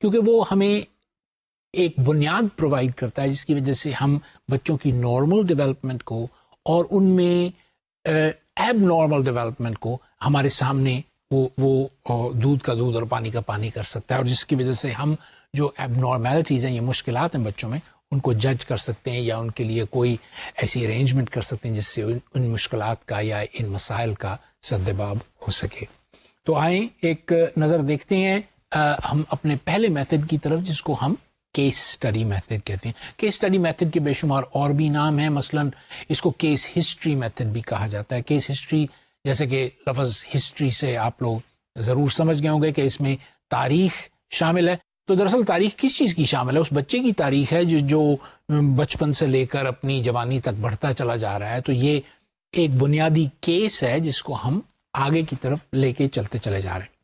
کیونکہ وہ ہمیں ایک بنیاد پرووائڈ کرتا ہے جس کی وجہ سے ہم بچوں کی نارمل ڈیولپمنٹ کو اور ان میں ایب نارمل ڈیولپمنٹ کو ہمارے سامنے وہ دودھ کا دودھ اور پانی کا پانی کر سکتا ہے، اور جس کی وجہ سے ہم جو ایب نارمیلٹیز ہیں، یہ مشکلات ہیں بچوں میں، ان کو جج کر سکتے ہیں یا ان کے لیے کوئی ایسی ارینجمنٹ کر سکتے ہیں جس سے ان مشکلات کا یا ان مسائل کا سدباب ہو سکے۔ تو آئیں ایک نظر دیکھتے ہیں ہم اپنے پہلے میتھڈ کی طرف، جس کو ہم کیس سٹڈی میتھڈ کہتے ہیں۔ کیس سٹڈی میتھڈ کے بے شمار اور بھی نام ہیں، مثلا اس کو کیس ہسٹری میتھڈ بھی کہا جاتا ہے۔ کیس ہسٹری، جیسے کہ لفظ ہسٹری سے آپ لوگ ضرور سمجھ گئے ہوں گے کہ اس میں تاریخ شامل ہے۔ تو دراصل تاریخ کس چیز کی شامل ہے؟ اس بچے کی تاریخ ہے جو بچپن سے لے کر اپنی جوانی تک بڑھتا چلا جا رہا ہے۔ تو یہ ایک بنیادی کیس ہے جس کو ہم آگے کی طرف لے کے چلتے چلے جا رہے ہیں۔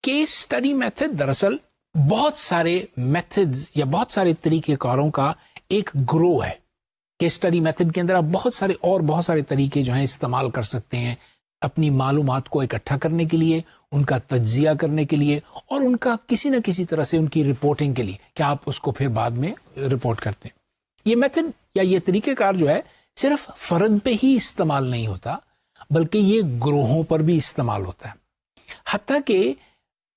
کیس سٹڈی میتھڈ دراصل بہت سارے میتھڈز یا بہت سارے طریقہ کاروں کا ایک گروہ ہے۔ کیس سٹڈی میتھڈ کے اندر آپ بہت سارے طریقے جو ہیں استعمال کر سکتے ہیں اپنی معلومات کو اکٹھا کرنے کے لیے، ان کا تجزیہ کرنے کے لیے، اور ان کا کسی نہ کسی طرح سے ان کی رپورٹنگ کے لیے کہ آپ اس کو پھر بعد میں رپورٹ کرتے ہیں۔ یہ میتھڈ یا یہ طریقہ کار جو ہے صرف فرد پہ ہی استعمال نہیں ہوتا، بلکہ یہ گروہوں پر بھی استعمال ہوتا ہے۔ حتیٰ کہ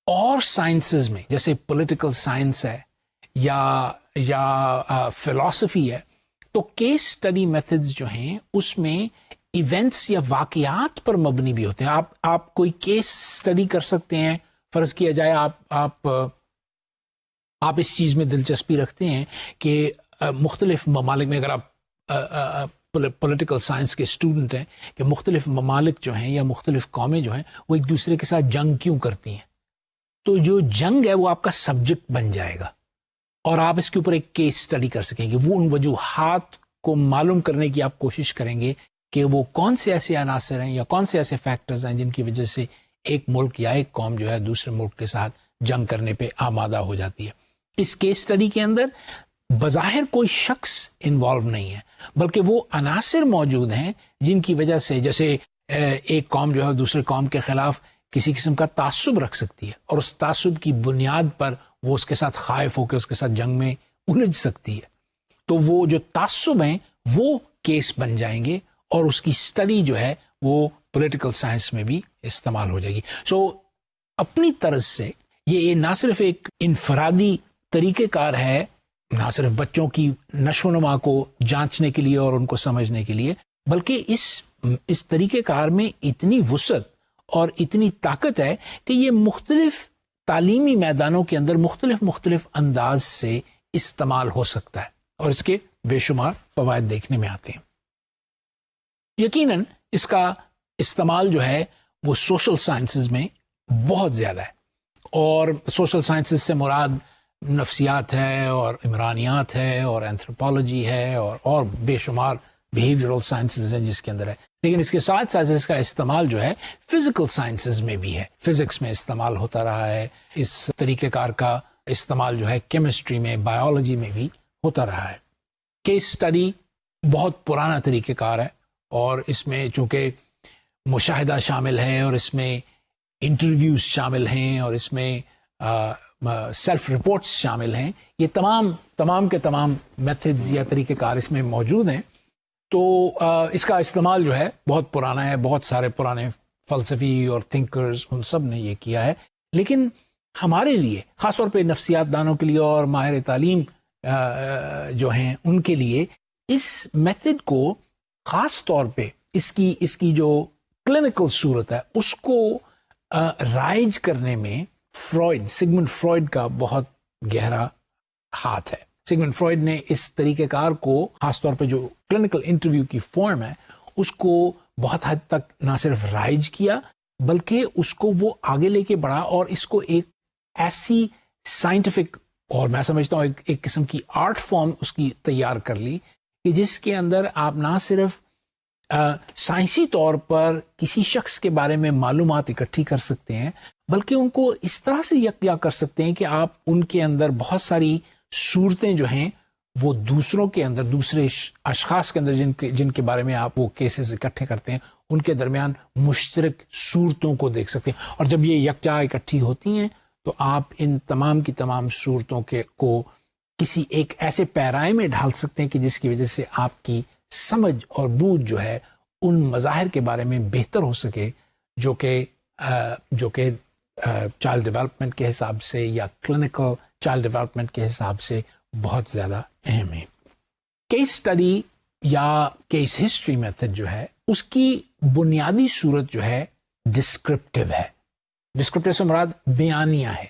اور سائنسز میں، جیسے پولیٹیکل سائنس ہے یا فلسفی ہے، تو کیس سٹڈی میتھڈز جو ہیں اس میں ایونٹس یا واقعات پر مبنی بھی ہوتے ہیں۔ آپ کوئی کیس سٹڈی کر سکتے ہیں، فرض کیا جائے آپ اس چیز میں دلچسپی رکھتے ہیں کہ مختلف ممالک میں، اگر آپ پولیٹیکل سائنس کے اسٹوڈنٹ ہیں، کہ مختلف ممالک جو ہیں یا مختلف قومیں جو ہیں وہ ایک دوسرے کے ساتھ جنگ کیوں کرتی ہیں، تو جو جنگ ہے وہ آپ کا سبجیکٹ بن جائے گا اور آپ اس کے اوپر ایک کیس سٹڈی کر سکیں گے۔ وہ ان وجوہات کو معلوم کرنے کی آپ کوشش کریں گے کہ وہ کون سے ایسے عناصر ہیں یا کون سے ایسے فیکٹرز ہیں جن کی وجہ سے ایک ملک یا ایک قوم جو ہے دوسرے ملک کے ساتھ جنگ کرنے پہ آمادہ ہو جاتی ہے۔ اس کیس سٹڈی کے اندر بظاہر کوئی شخص انوالو نہیں ہے، بلکہ وہ عناصر موجود ہیں جن کی وجہ سے، جیسے ایک قوم جو ہے دوسرے قوم کے خلاف کسی قسم کا تعصب رکھ سکتی ہے، اور اس تعصب کی بنیاد پر وہ اس کے ساتھ خائف ہو کے اس کے ساتھ جنگ میں الجھ سکتی ہے۔ تو وہ جو تعصب ہیں وہ کیس بن جائیں گے، اور اس کی سٹڈی جو ہے وہ پولیٹیکل سائنس میں بھی استعمال ہو جائے گی۔ سو اپنی طرز سے یہ نہ صرف ایک انفرادی طریقہ کار ہے، نہ صرف بچوں کی نشو و نما کو جانچنے کے لیے اور ان کو سمجھنے کے لیے، بلکہ اس طریقہ کار میں اتنی وسعت اور اتنی طاقت ہے کہ یہ مختلف تعلیمی میدانوں کے اندر مختلف انداز سے استعمال ہو سکتا ہے، اور اس کے بے شمار فوائد دیکھنے میں آتے ہیں۔ یقیناً اس کا استعمال جو ہے وہ سوشل سائنسز میں بہت زیادہ ہے، اور سوشل سائنسز سے مراد نفسیات ہے اور عمرانیات ہے اور اینتھروپولوجی ہے اور بے شمار بیہیویئرل سائنسز ہیں جس کے اندر ہے۔ لیکن اس کے ساتھ ساتھ اس کا استعمال جو ہے فزیکل سائنسز میں بھی ہے، فزکس میں استعمال ہوتا رہا ہے، اس طریقہ کار کا استعمال جو ہے کیمسٹری میں، بایولوجی میں بھی ہوتا رہا ہے۔ کیس سٹڈی بہت پرانا طریقہ کار ہے، اور اس میں چونکہ مشاہدہ شامل ہے، اور اس میں انٹرویوز شامل ہیں، اور اس میں سیلف رپورٹس شامل ہیں، یہ تمام کے تمام میتھڈز یا طریقہ کار اس میں موجود ہیں۔ تو اس کا استعمال جو ہے بہت پرانا ہے، بہت سارے پرانے فلسفی اور تھنکرز ان سب نے یہ کیا ہے۔ لیکن ہمارے لیے، خاص طور پہ نفسیات دانوں کے لیے اور ماہر تعلیم جو ہیں ان کے لیے، اس میتھڈ کو خاص طور پہ اس کی جو کلینکل صورت ہے اس کو رائج کرنے میں سیگمنڈ فرائڈ کا بہت گہرا ہاتھ ہے۔ سیگمنڈ فرائڈ نے اس طریقہ کار کو، خاص طور پہ جو کلینکل انٹرویو کی فارم ہے، اس کو بہت حد تک نہ صرف رائج کیا بلکہ اس کو وہ آگے لے کے بڑھا، اور اس کو ایک ایسی سائنٹیفک، اور میں سمجھتا ہوں ایک قسم کی آرٹ فارم اس کی تیار کر لی کہ جس کے اندر آپ نہ صرف سائنسی طور پر کسی شخص کے بارے میں معلومات اکٹھی کر سکتے ہیں، بلکہ ان کو اس طرح سے یکجا کر سکتے ہیں کہ آپ ان کے اندر بہت ساری صورتیں جو ہیں وہ دوسروں کے اندر، دوسرے اشخاص کے اندر جن کے بارے میں آپ وہ کیسز اکٹھے کرتے ہیں، ان کے درمیان مشترک صورتوں کو دیکھ سکتے ہیں۔ اور جب یہ یکجا اکٹھی ہوتی ہیں تو آپ ان تمام کی تمام صورتوں کو کسی ایک ایسے پیرائے میں ڈھال سکتے ہیں کہ جس کی وجہ سے آپ کی سمجھ اور بوجھ جو ہے ان مظاہر کے بارے میں بہتر ہو سکے جو کہ چائلڈ ڈیولپمنٹ کے حساب سے یا کلینکل چائلڈ ڈیولپمنٹ کے حساب سے بہت زیادہ اہم ہے. کیس اسٹڈی یا کیس ہسٹری میتھڈ جو ہے اس کی بنیادی صورت جو ہے ڈسکرپٹیو ہے. ڈسکرپٹیو سے مراد بیانیہ ہے.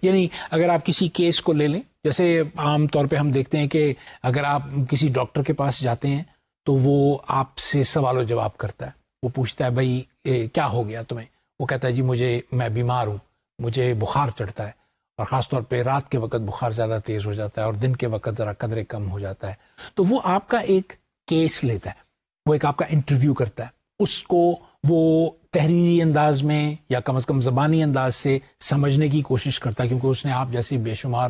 یعنی اگر آپ کسی کیس کو لے لیں، جیسے عام طور پہ ہم دیکھتے ہیں کہ اگر آپ کسی ڈاکٹر کے پاس جاتے ہیں تو وہ آپ سے سوال و جواب کرتا ہے. وہ پوچھتا ہے بھائی کیا ہو گیا تمہیں؟ وہ کہتا ہے جی میں بیمار ہوں، مجھے بخار چڑھتا ہے، اور خاص طور پہ رات کے وقت بخار زیادہ تیز ہو جاتا ہے اور دن کے وقت ذرا قدرے کم ہو جاتا ہے. تو وہ آپ کا ایک کیس لیتا ہے، وہ ایک آپ کا انٹرویو کرتا ہے. اس کو وہ تحریری انداز میں یا کم از کم زبانی انداز سے سمجھنے کی کوشش کرتا ہے، کیونکہ اس نے آپ جیسے بے شمار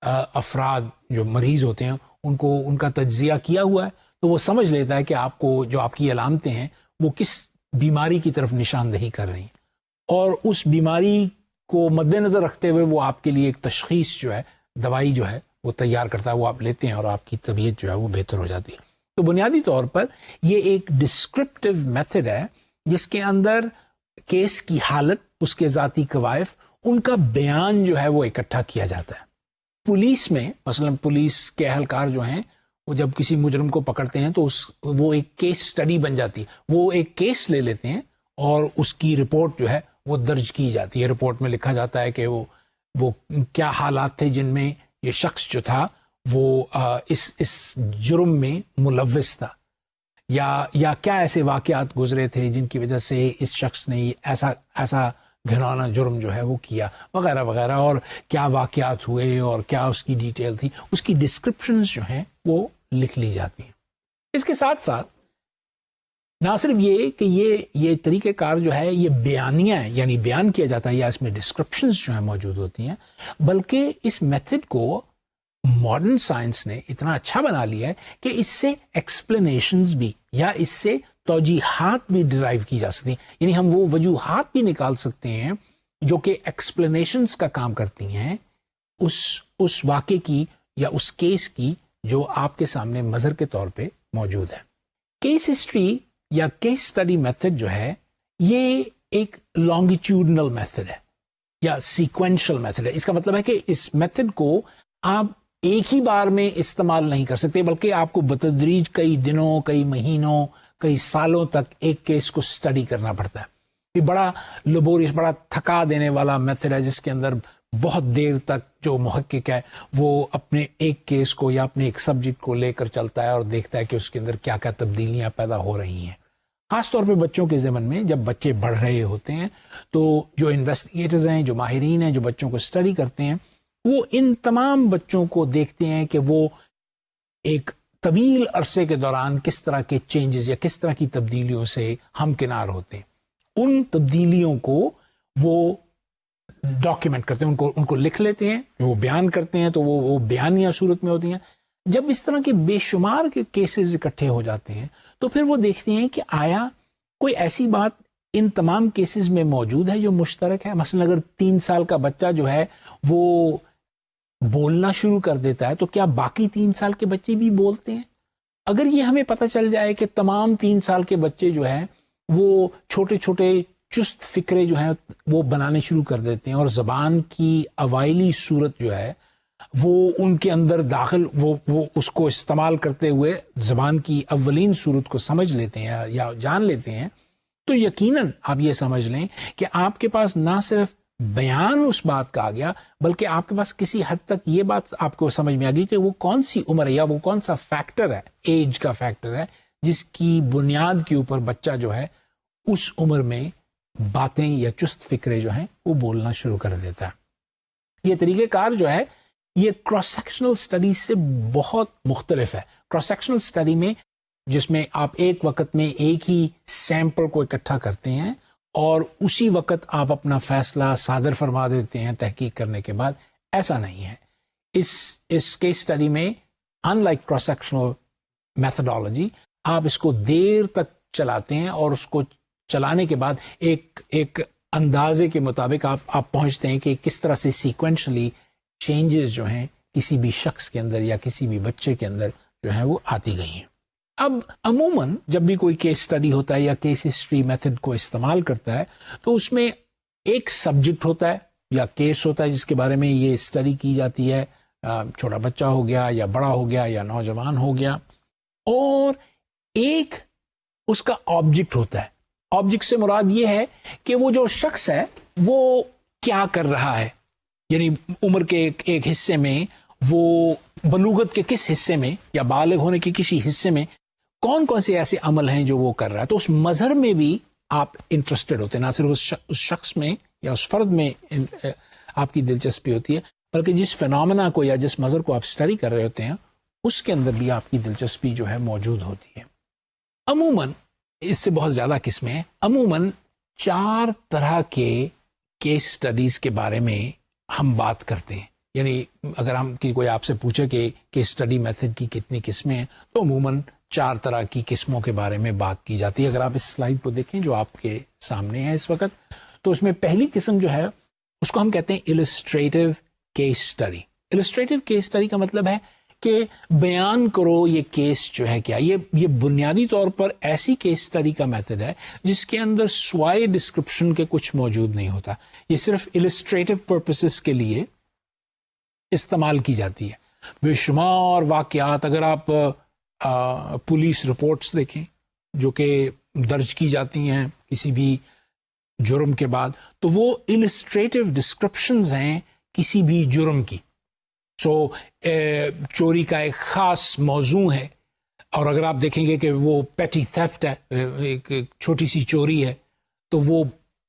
افراد جو مریض ہوتے ہیں ان کا تجزیہ کیا ہوا ہے. تو وہ سمجھ لیتا ہے کہ آپ کو جو آپ کی علامتیں ہیں وہ کس بیماری کی طرف نشاندہی کر رہی ہیں، اور اس بیماری کو مد نظر رکھتے ہوئے وہ آپ کے لیے ایک تشخیص جو ہے، دوائی جو ہے وہ تیار کرتا ہے. وہ آپ لیتے ہیں اور آپ کی طبیعت جو ہے وہ بہتر ہو جاتی ہے. تو بنیادی طور پر یہ ایک ڈسکرپٹیو میتھڈ ہے جس کے اندر کیس کی حالت، اس کے ذاتی کوائف، ان کا بیان جو ہے وہ اکٹھا کیا جاتا ہے. پولیس میں مثلا پولیس کے اہلکار جو ہیں وہ جب کسی مجرم کو پکڑتے ہیں تو وہ ایک کیس سٹڈی بن جاتی ہے. وہ ایک کیس لے لیتے ہیں اور اس کی رپورٹ جو ہے وہ درج کی جاتی ہے. رپورٹ میں لکھا جاتا ہے کہ وہ کیا حالات تھے جن میں یہ شخص جو تھا وہ اس جرم میں ملوث تھا، یا کیا ایسے واقعات گزرے تھے جن کی وجہ سے اس شخص نے ایسا گھناؤنا جرم جو ہے وہ کیا، وغیرہ وغیرہ، اور کیا واقعات ہوئے اور کیا اس کی ڈیٹیل تھی. اس کی ڈسکرپشنز جو ہیں وہ لکھ لی جاتی ہیں. اس کے ساتھ ساتھ نہ صرف یہ کہ یہ طریقہ کار جو ہے یہ بیانیہ ہے، یعنی بیان کیا جاتا ہے یا اس میں ڈسکرپشنز جو ہیں موجود ہوتی ہیں، بلکہ اس میتھڈ کو ماڈرن سائنس نے اتنا اچھا بنا لیا ہے کہ اس سے ایکسپلینیشنز بھی یا اس سے توجیحات بھی ڈرائیو کی جا سکتی ہیں. یعنی ہم وہ وجوہات بھی نکال سکتے ہیں جو کہ ایکسپلینیشنز کا کام کرتی ہیں اس واقعے کی یا اس کیس کی جو آپ کے سامنے مظہر کے طور پہ موجود ہے. کیس ہسٹری یا کیس اسٹڈی میتھڈ جو ہے یہ ایک لانگیٹیوڈنل میتھڈ ہے یا سیکوینشل میتھڈ ہے. اس کا مطلب ہے کہ اس میتھڈ کو آپ ایک ہی بار میں استعمال نہیں کر سکتے، بلکہ آپ کو بتدریج کئی دنوں، کئی مہینوں، کئی سالوں تک ایک کیس کو اسٹڈی کرنا پڑتا ہے. یہ بڑا لیبوریس، بڑا تھکا دینے والا میتھڈ ہے جس کے اندر بہت دیر تک جو محقق ہے وہ اپنے ایک کیس کو یا اپنے ایک سبجیکٹ کو لے کر چلتا ہے اور دیکھتا ہے کہ اس کے اندر کیا کیا تبدیلیاں پیدا ہو رہی ہیں. خاص طور پہ بچوں کے ضمن میں جب بچے بڑھ رہے ہوتے ہیں تو جو انویسٹیگیٹرز ہیں، جو ماہرین ہیں، جو بچوں کو اسٹڈی کرتے ہیں، وہ ان تمام بچوں کو دیکھتے ہیں کہ وہ ایک طویل عرصے کے دوران کس طرح کے چینجز یا کس طرح کی تبدیلیوں سے ہمکنار ہوتے ہیں. ان تبدیلیوں کو وہ ڈاکیومنٹ کرتے ہیں، ان کو لکھ لیتے ہیں، وہ بیان کرتے ہیں، تو وہ بیانیہ صورت میں ہوتی ہیں. جب اس طرح کے بے شمار کے کیسز اکٹھے ہو جاتے ہیں تو پھر وہ دیکھتے ہیں کہ آیا کوئی ایسی بات ان تمام کیسز میں موجود ہے جو مشترک ہے. مثلا اگر 3 سال کا بچہ جو ہے وہ بولنا شروع کر دیتا ہے تو کیا باقی 3 سال کے بچے بھی بولتے ہیں؟ اگر یہ ہمیں پتہ چل جائے کہ تمام 3 سال کے بچے جو ہیں وہ چھوٹے چھوٹے چست فکرے جو ہیں وہ بنانے شروع کر دیتے ہیں اور زبان کی اوائلی صورت جو ہے وہ ان کے اندر داخل، وہ اس کو استعمال کرتے ہوئے زبان کی اولین صورت کو سمجھ لیتے ہیں یا جان لیتے ہیں، تو یقیناً آپ یہ سمجھ لیں کہ آپ کے پاس نہ صرف بیان اس بات کا آ گیا، بلکہ آپ کے پاس کسی حد تک یہ بات آپ کو سمجھ میں آ گئی کہ وہ کون سی عمر ہے یا وہ کون سا فیکٹر ہے، ایج کا فیکٹر ہے، جس کی بنیاد کے اوپر بچہ جو ہے اس عمر میں باتیں یا چست فکرے جو ہیں وہ بولنا شروع کر دیتا ہے. یہ طریقہ کار جو ہے یہ کراس سیکشنل اسٹڈی سے بہت مختلف ہے. کراس سیکشنل اسٹڈی میں جس میں آپ ایک وقت میں ایک ہی سیمپل کو اکٹھا کرتے ہیں اور اسی وقت آپ اپنا فیصلہ صادر فرما دیتے ہیں تحقیق کرنے کے بعد، ایسا نہیں ہے. اس کیس اسٹڈی میں in like cross sectional methodology آپ اس کو دیر تک چلاتے ہیں اور اس کو چلانے کے بعد ایک اندازے کے مطابق آپ پہنچتے ہیں کہ کس طرح سے سیکوینشلی چینجز جو ہیں کسی بھی شخص کے اندر یا کسی بھی بچے کے اندر جو ہیں وہ آتی گئی ہیں. اب عموماً جب بھی کوئی کیس اسٹڈی ہوتا ہے یا کیس ہسٹری میتھڈ کو استعمال کرتا ہے تو اس میں ایک سبجیکٹ ہوتا ہے یا کیس ہوتا ہے جس کے بارے میں یہ اسٹڈی کی جاتی ہے. چھوٹا بچہ ہو گیا یا بڑا ہو گیا یا نوجوان ہو گیا, اور ایک اس کا آبجیکٹ ہوتا ہے. آبجیکٹ سے مراد یہ ہے کہ وہ جو شخص ہے وہ کیا کر رہا ہے, یعنی عمر کے ایک حصے میں, وہ بلوغت کے کس حصے میں یا بالغ ہونے کے کسی حصے میں کون کون سے ایسے عمل ہیں جو وہ کر رہا ہے. تو اس مظہر میں بھی آپ انٹرسٹڈ ہوتے ہیں, نہ صرف اس شخص میں یا اس فرد میں آپ کی دلچسپی ہوتی ہے, بلکہ جس فینومینا کو یا جس مظہر کو آپ اسٹڈی کر رہے ہوتے ہیں اس کے اندر بھی آپ کی دلچسپی جو ہے موجود ہوتی ہے. عموماً اس سے بہت زیادہ قسمیں ہیں. عموماً 4 طرح کے کیس اسٹڈیز کے بارے میں ہم بات کرتے ہیں. یعنی اگر ہم کوئی آپ سے پوچھے کہ کیس اسٹڈی میتھڈ کی کتنی قسمیں ہیں تو عموماً 4 طرح کی قسموں کے بارے میں بات کی جاتی ہے. اگر آپ اس سلائیڈ کو دیکھیں جو آپ کے سامنے ہے اس وقت, تو اس میں پہلی قسم جو ہے اس کو ہم کہتے ہیں illustrative case study. Illustrative case study کا مطلب ہے کہ بیان کرو یہ کیس جو ہے کیا. یہ بنیادی طور پر ایسی کیس اسٹڈی کا میتھڈ ہے جس کے اندر سوائے ڈسکرپشن کے کچھ موجود نہیں ہوتا. یہ صرف السٹریٹو پرپسز کے لیے استعمال کی جاتی ہے. بے شمار واقعات, اگر آپ پولیس رپورٹس دیکھیں جو کہ درج کی جاتی ہیں کسی بھی جرم کے بعد, تو وہ السٹریٹو ڈسکرپشنز ہیں کسی بھی جرم کی. چوری کا ایک خاص موضوع ہے, اور اگر آپ دیکھیں گے کہ وہ پیٹی تھیفٹ ہے, ایک چھوٹی سی چوری ہے, تو وہ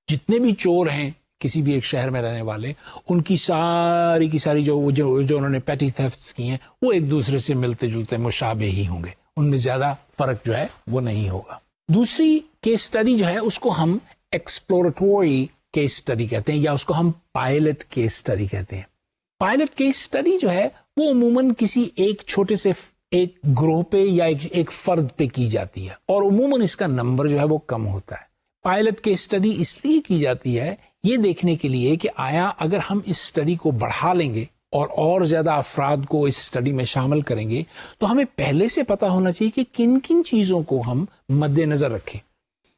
جتنے بھی چور ہیں کسی بھی ایک شہر میں رہنے والے, ان کی ساری کی ساری جو انہوں نے پیٹی تھیفٹس کی ہیں وہ ایک دوسرے سے ملتے جلتے مشابہ ہی ہوں گے, ان میں زیادہ فرق جو ہے وہ نہیں ہوگا. دوسری کیس اسٹڈی جو ہے اس کو ہم ایکسپلوریٹوری کیس اسٹڈی کہتے ہیں, یا اس کو ہم پائلٹ کیس اسٹڈی کہتے ہیں. پائلٹ کیس اسٹڈی جو ہے وہ عموماً کسی ایک چھوٹے سے ایک گروہ پہ یا ایک فرد پہ کی جاتی ہے, اور عموماً اس کا نمبر جو ہے وہ کم ہوتا ہے. پائلٹ کیس اسٹڈی اس لیے کی جاتی ہے یہ دیکھنے کے لیے کہ آیا اگر ہم اس اسٹڈی کو بڑھا لیں گے اور زیادہ افراد کو اس اسٹڈی میں شامل کریں گے تو ہمیں پہلے سے پتا ہونا چاہیے کہ کن کن چیزوں کو ہم مد نظر رکھیں.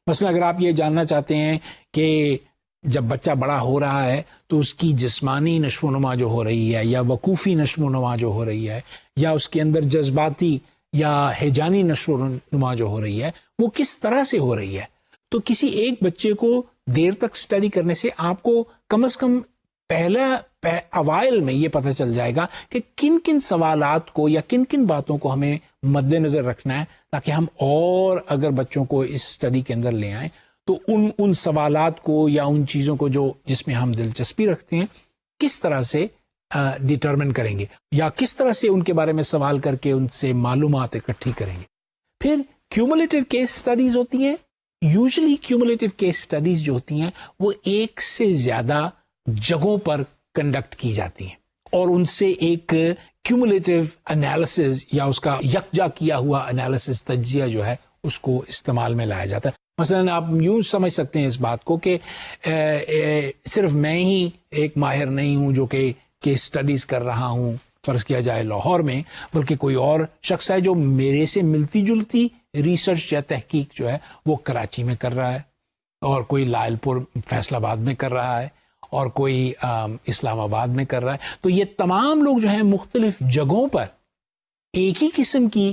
مثلا اگر آپ یہ جاننا چاہتے ہیں کہ جب بچہ بڑا ہو رہا ہے تو اس کی جسمانی نشو و نما جو ہو رہی ہے یا وقوفی نشو و نما جو ہو رہی ہے یا اس کے اندر جذباتی یا ہیجانی نشو و نما جو ہو رہی ہے وہ کس طرح سے ہو رہی ہے, تو کسی ایک بچے کو دیر تک اسٹڈی کرنے سے آپ کو کم از کم اوائل میں یہ پتہ چل جائے گا کہ کن کن سوالات کو یا کن کن باتوں کو ہمیں مد نظر رکھنا ہے, تاکہ ہم اور اگر بچوں کو اس اسٹڈی کے اندر لے آئیں تو ان سوالات کو یا ان چیزوں کو جس میں ہم دلچسپی رکھتے ہیں کس طرح سے ڈٹرمن کریں گے, یا کس طرح سے ان کے بارے میں سوال کر کے ان سے معلومات اکٹھی کریں گے. پھر کیومولیٹو کیس اسٹڈیز ہوتی ہیں. یوزلی کیومولیٹو کیس اسٹڈیز جو ہوتی ہیں وہ ایک سے زیادہ جگہوں پر کنڈکٹ کی جاتی ہیں, اور ان سے ایک کیومولیٹو انالیسز یا اس کا یکجا کیا ہوا انالیسز تجزیہ جو ہے اس کو استعمال میں لایا جاتا ہے. مثلا آپ یوں سمجھ سکتے ہیں اس بات کو کہ صرف میں ہی ایک ماہر نہیں ہوں جو کہ کیس اسٹڈیز کر رہا ہوں فرض کیا جائے لاہور میں, بلکہ کوئی اور شخص ہے جو میرے سے ملتی جلتی ریسرچ یا تحقیق جو ہے وہ کراچی میں کر رہا ہے, اور کوئی لائل پور فیصل آباد میں کر رہا ہے, اور کوئی اسلام آباد میں کر رہا ہے. تو یہ تمام لوگ جو ہیں مختلف جگہوں پر ایک ہی قسم کی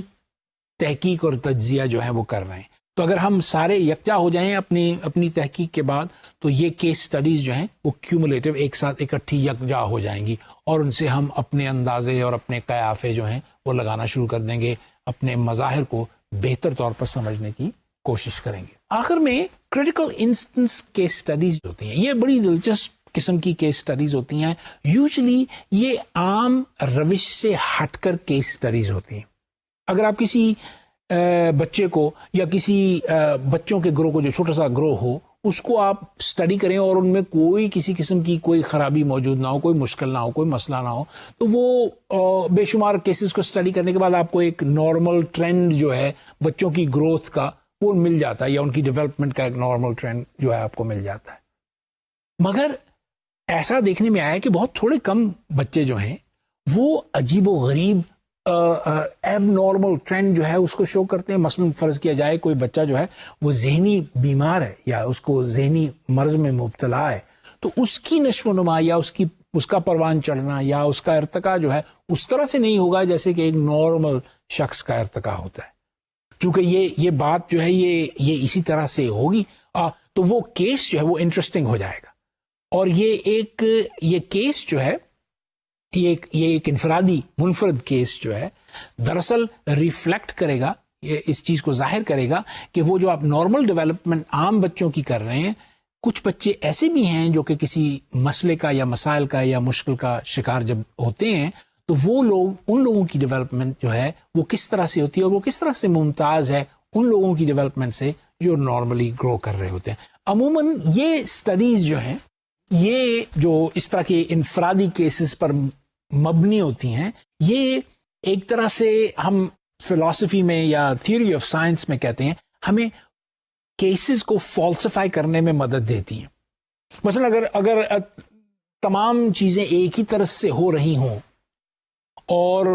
تحقیق اور تجزیہ جو ہے وہ کر رہے ہیں. تو اگر ہم سارے یکجا ہو جائیں اپنی تحقیق کے بعد تو یہ کیس سٹڈیز جو ہیں وہ کیومولیٹو ایک ساتھ اکٹھی یکجا ہو جائیں گی اور ان سے ہم اپنے اندازے اور اپنے قیافے جو ہیں وہ لگانا شروع کر دیں گے, اپنے مظاہر کو بہتر طور پر سمجھنے کی کوشش کریں گے. آخر میں کریٹیکل انسٹنس کیس سٹڈیز ہوتی ہیں, یہ بڑی دلچسپ قسم کی کیس سٹڈیز ہوتی ہیں. یوزلی یہ عام روش سے ہٹ کر کیس سٹڈیز ہوتی ہیں. اگر آپ کسی بچے کو یا کسی بچوں کے گروہ کو, جو چھوٹا سا گروہ ہو, اس کو آپ سٹڈی کریں اور ان میں کوئی کسی قسم کی کوئی خرابی موجود نہ ہو, کوئی مشکل نہ ہو, کوئی مسئلہ نہ ہو, تو وہ بے شمار کیسز کو سٹڈی کرنے کے بعد آپ کو ایک نارمل ٹرینڈ جو ہے بچوں کی گروتھ کا وہ مل جاتا ہے, یا ان کی ڈیولپمنٹ کا ایک نارمل ٹرینڈ جو ہے آپ کو مل جاتا ہے. مگر ایسا دیکھنے میں آیا کہ بہت تھوڑے کم بچے جو ہیں وہ عجیب و غریب ایب نارمل ٹرینڈ جو ہے اس کو شو کرتے ہیں. مثلا فرض کیا جائے کوئی بچہ جو ہے وہ ذہنی بیمار ہے یا اس کو ذہنی مرض میں مبتلا ہے, تو اس کی نشو و نما یا اس کا پروان چڑھنا یا اس کا ارتقا جو ہے اس طرح سے نہیں ہوگا جیسے کہ ایک نارمل شخص کا ارتقا ہوتا ہے. چونکہ یہ بات جو ہے یہ اسی طرح سے ہوگی تو وہ کیس جو ہے وہ انٹرسٹنگ ہو جائے گا. اور یہ کیس جو ہے یہ ایک انفرادی منفرد کیس جو ہے دراصل ریفلیکٹ کرے گا, یہ اس چیز کو ظاہر کرے گا کہ وہ جو آپ نارمل ڈیولپمنٹ عام بچوں کی کر رہے ہیں, کچھ بچے ایسے بھی ہیں جو کہ کسی مسئلے کا یا مسائل کا یا مشکل کا شکار جب ہوتے ہیں تو وہ لوگ ان لوگوں کی ڈیولپمنٹ جو ہے وہ کس طرح سے ہوتی ہے اور وہ کس طرح سے ممتاز ہے ان لوگوں کی ڈیولپمنٹ سے جو نارملی گرو کر رہے ہوتے ہیں. عموماً یہ اسٹڈیز جو ہیں یہ جو اس طرح کے انفرادی کیسز پر مبنی ہوتی ہیں, یہ ایک طرح سے ہم فلسفی میں یا تھیوری آف سائنس میں کہتے ہیں ہمیں کیسز کو فالسیفائی کرنے میں مدد دیتی ہیں. مثلا اگر تمام چیزیں ایک ہی طرح سے ہو رہی ہوں اور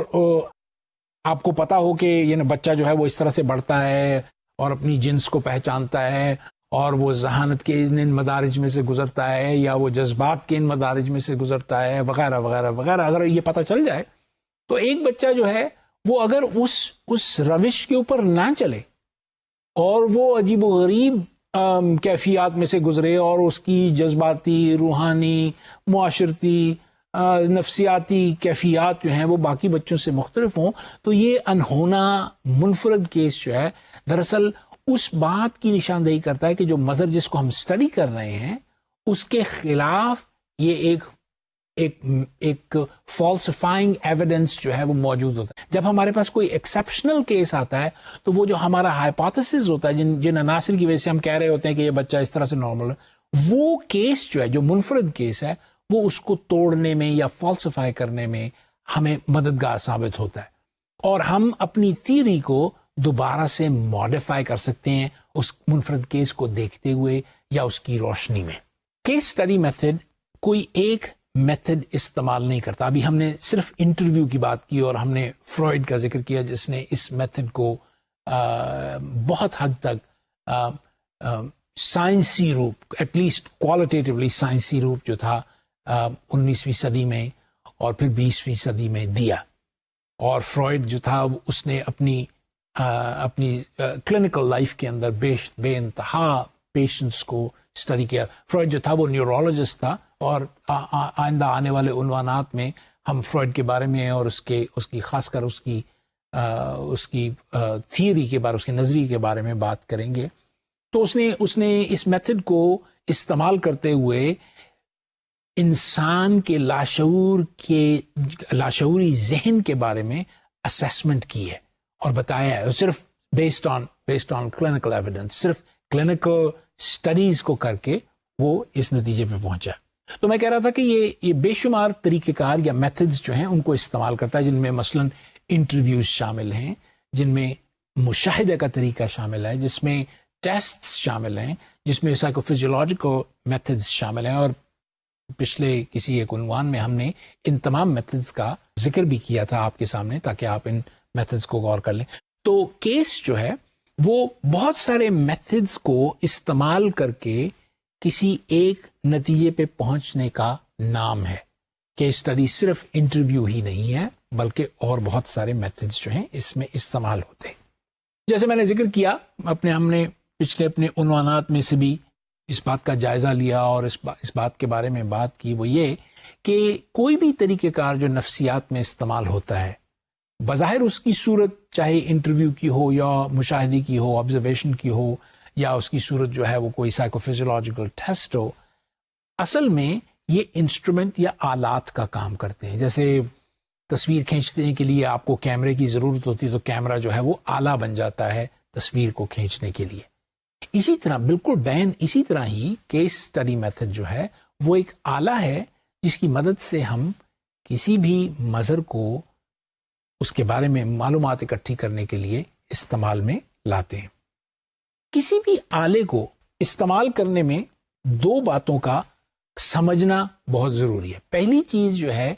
آپ کو پتا ہو کہ بچہ جو ہے وہ اس طرح سے بڑھتا ہے اور اپنی جنس کو پہچانتا ہے اور وہ ذہانت کے ان مدارج میں سے گزرتا ہے یا وہ جذبات کے ان مدارج میں سے گزرتا ہے وغیرہ وغیرہ وغیرہ, اگر یہ پتہ چل جائے تو ایک بچہ جو ہے وہ اگر اس روش کے اوپر نہ چلے اور وہ عجیب و غریب کیفیات میں سے گزرے اور اس کی جذباتی, روحانی, معاشرتی, نفسیاتی کیفیات جو ہیں وہ باقی بچوں سے مختلف ہوں, تو یہ انہونا منفرد کیس جو ہے دراصل اس بات کی نشاندہی کرتا ہے کہ جو مظہر جس کو ہم اسٹڈی کر رہے ہیں اس کے خلاف یہ ایک فالسیفائنگ ایویڈنس جو ہے وہ موجود ہوتا ہے. جب ہمارے پاس کوئی ایکسیپشنل کیس آتا ہے تو وہ جو ہمارا ہائپوتھیسس ہوتا ہے جن عناصر کی وجہ سے ہم کہہ رہے ہوتے ہیں کہ یہ بچہ اس طرح سے نارمل ہے, وہ کیس جو ہے جو منفرد کیس ہے وہ اس کو توڑنے میں یا فالسیفائی کرنے میں ہمیں مددگار ثابت ہوتا ہے اور ہم اپنی تھیوری کو دوبارہ سے ماڈیفائی کر سکتے ہیں اس منفرد کیس کو دیکھتے ہوئے یا اس کی روشنی میں. کیس اسٹڈی میتھڈ کوئی ایک میتھڈ استعمال نہیں کرتا. ابھی ہم نے صرف انٹرویو کی بات کی اور ہم نے فرائڈ کا ذکر کیا جس نے اس میتھڈ کو بہت حد تک سائنسی روپ, ایٹ لیسٹ کوالٹیٹیولی سائنسی روپ جو تھا 19ویں صدی میں اور پھر 20ویں صدی میں دیا. اور فرائڈ جو تھا اس نے اپنی کلینکل لائف کے اندر بے انتہا پیشنٹس کو اسٹڈی کیا. فرائڈ جو تھا وہ نیورولوجسٹ تھا اور آئندہ آنے والے عنوانات میں ہم فرائڈ کے بارے میں اور اس کی خاص کر اس کی تھیوری کے بارے, اس کے نظریے کے بارے میں بات کریں گے. تو اس نے اس میتھڈ کو استعمال کرتے ہوئے انسان کے لاشعوری ذہن کے بارے میں اسیسمنٹ کی ہے اور بتایا ہے, صرف بیسڈ آن کلینکل ایویڈنس, صرف کلینکل اسٹڈیز کو کر کے وہ اس نتیجے پہ پہنچا. تو میں کہہ رہا تھا کہ یہ بے شمار طریقہ کار یا میتھڈز جو ہیں ان کو استعمال کرتا ہے, جن میں مثلاً انٹرویوز شامل ہیں, جن میں مشاہدے کا طریقہ شامل ہے, جس میں ٹیسٹس شامل ہیں, جس میں سائیکو فزیولوجیکل میتھڈز شامل ہیں. اور پچھلے کسی ایک عنوان میں ہم نے ان تمام میتھڈز کا ذکر بھی کیا تھا آپ کے سامنے تاکہ آپ ان میتھڈز کو غور کر لیں. تو کیس جو ہے وہ بہت سارے میتھڈز کو استعمال کر کے کسی ایک نتیجے پہ پہنچنے کا نام ہے. کیس اسٹڈی صرف انٹرویو ہی نہیں ہے بلکہ اور بہت سارے میتھڈز جو ہیں اس میں استعمال ہوتے ہیں. جیسے میں نے ذکر کیا ہم نے پچھلے اپنے عنوانات میں سے بھی اس بات کا جائزہ لیا اور اس بات کے بارے میں بات کی, وہ یہ کہ کوئی بھی طریقہ کار جو نفسیات میں استعمال ہوتا ہے بظاہر اس کی صورت چاہے انٹرویو کی ہو یا مشاہدے کی ہو, آبزرویشن کی ہو, یا اس کی صورت جو ہے وہ کوئی سائیکو فزیولوجیکل ٹیسٹ ہو, اصل میں یہ انسٹرومنٹ یا آلات کا کام کرتے ہیں. جیسے تصویر کھینچنے کے لیے آپ کو کیمرے کی ضرورت ہوتی ہے تو کیمرہ جو ہے وہ آلہ بن جاتا ہے تصویر کو کھینچنے کے لیے. اسی طرح بالکل اسی طرح ہی کیس اسٹڈی میتھڈ جو ہے وہ ایک آلہ ہے جس کی مدد سے ہم کسی بھی مظہر کو اس کے بارے میں معلومات اکٹھی کرنے کے لیے استعمال میں لاتے ہیں. کسی بھی آلے کو استعمال کرنے میں دو باتوں کا سمجھنا بہت ضروری ہے. پہلی چیز جو ہے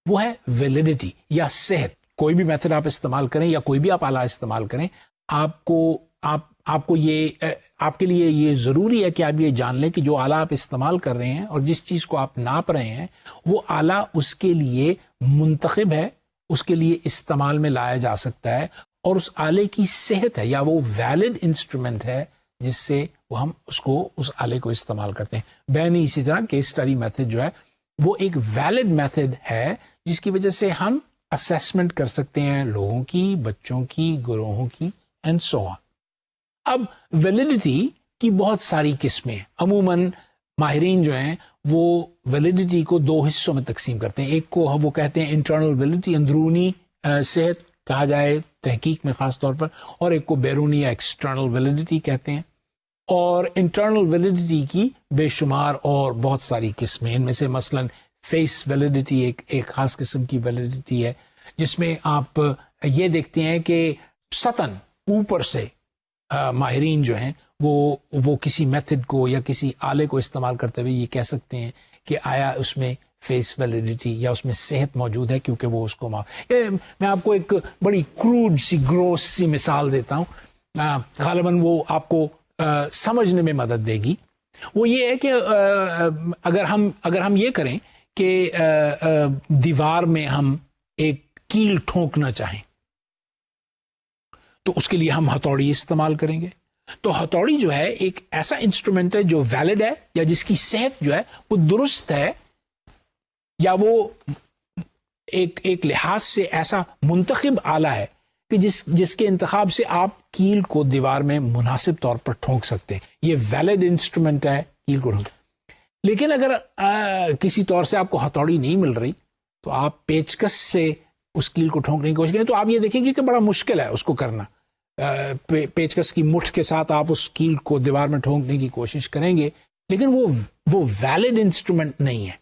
وہ ہے ویلیڈیٹی یا صحت. کوئی بھی میتھڈ آپ استعمال کریں یا کوئی بھی آپ آلہ استعمال کریں, آپ کو یہ آپ کے لیے یہ ضروری ہے کہ آپ یہ جان لیں کہ جو آلہ آپ استعمال کر رہے ہیں اور جس چیز کو آپ ناپ رہے ہیں وہ آلہ اس کے لیے منتخب ہے, اس کے لیے استعمال میں لایا جا سکتا ہے, اور اس آلے کی صحت ہے یا وہ ویلڈ انسٹرومنٹ ہے جس سے وہ ہم اس آلے کو استعمال کرتے ہیں. بینی اسی طرح کیس اسٹڈی میتھڈ جو ہے وہ ایک ویلڈ میتھڈ ہے جس کی وجہ سے ہم اسیسمنٹ کر سکتے ہیں لوگوں کی, بچوں کی, گروہوں کی اینڈ سو آن. اب ویلیڈیٹی کی بہت ساری قسمیں ہیں. عموماً ماہرین جو ہیں وہ ویلیڈیٹی کو دو حصوں میں تقسیم کرتے ہیں. ایک کو وہ کہتے ہیں انٹرنل ویلیڈیٹی, اندرونی صحت کہا جائے تحقیق میں خاص طور پر, اور ایک کو بیرونی یا ایکسٹرنل ویلیڈیٹی کہتے ہیں. اور انٹرنل ویلیڈیٹی کی بے شمار اور بہت ساری قسمیں, ان میں سے مثلاً فیس ویلیڈیٹی ایک خاص قسم کی ویلیڈیٹی ہے جس میں آپ یہ دیکھتے ہیں کہ سطن اوپر سے ماہرین جو ہیں وہ کسی میتھڈ کو یا کسی آلے کو استعمال کرتے ہوئے یہ کہہ سکتے ہیں کہ آیا اس میں فیس ویلیڈیٹی یا اس میں صحت موجود ہے, کیونکہ وہ اس کو میں آپ کو ایک بڑی کروڈ سی گروس سی مثال دیتا ہوں, غالباً وہ آپ کو سمجھنے میں مدد دے گی. وہ یہ ہے کہ اگر ہم یہ کریں کہ دیوار میں ہم ایک کیل ٹھونکنا چاہیں تو اس کے لیے ہم ہتھوڑی استعمال کریں گے. تو ہتھوڑی جو ہے ایک ایسا انسٹرومنٹ ہے جو ویلڈ ہے یا جس کی صحت جو ہے وہ درست ہے, یا وہ ایک لحاظ سے ایسا منتخب آلہ ہے کہ جس کے انتخاب سے آپ کیل کو دیوار میں مناسب طور پر ٹھونک سکتے ہیں. یہ ویلڈ انسٹرومنٹ ہے کیل کو ٹھونک. لیکن اگر کسی طور سے آپ کو ہتھوڑی نہیں مل رہی تو آپ پیچکس سے اس کیل کو ٹھونکنے کی کوشش کریں, تو آپ یہ دیکھیں گے کہ بڑا مشکل ہے اس کو کرنا. پیچکس کی مٹھ کے ساتھ آپ اس کیل کو دیوار میں ٹھونکنے کی کوشش کریں گے, لیکن وہ ویلڈ انسٹرومنٹ نہیں ہے.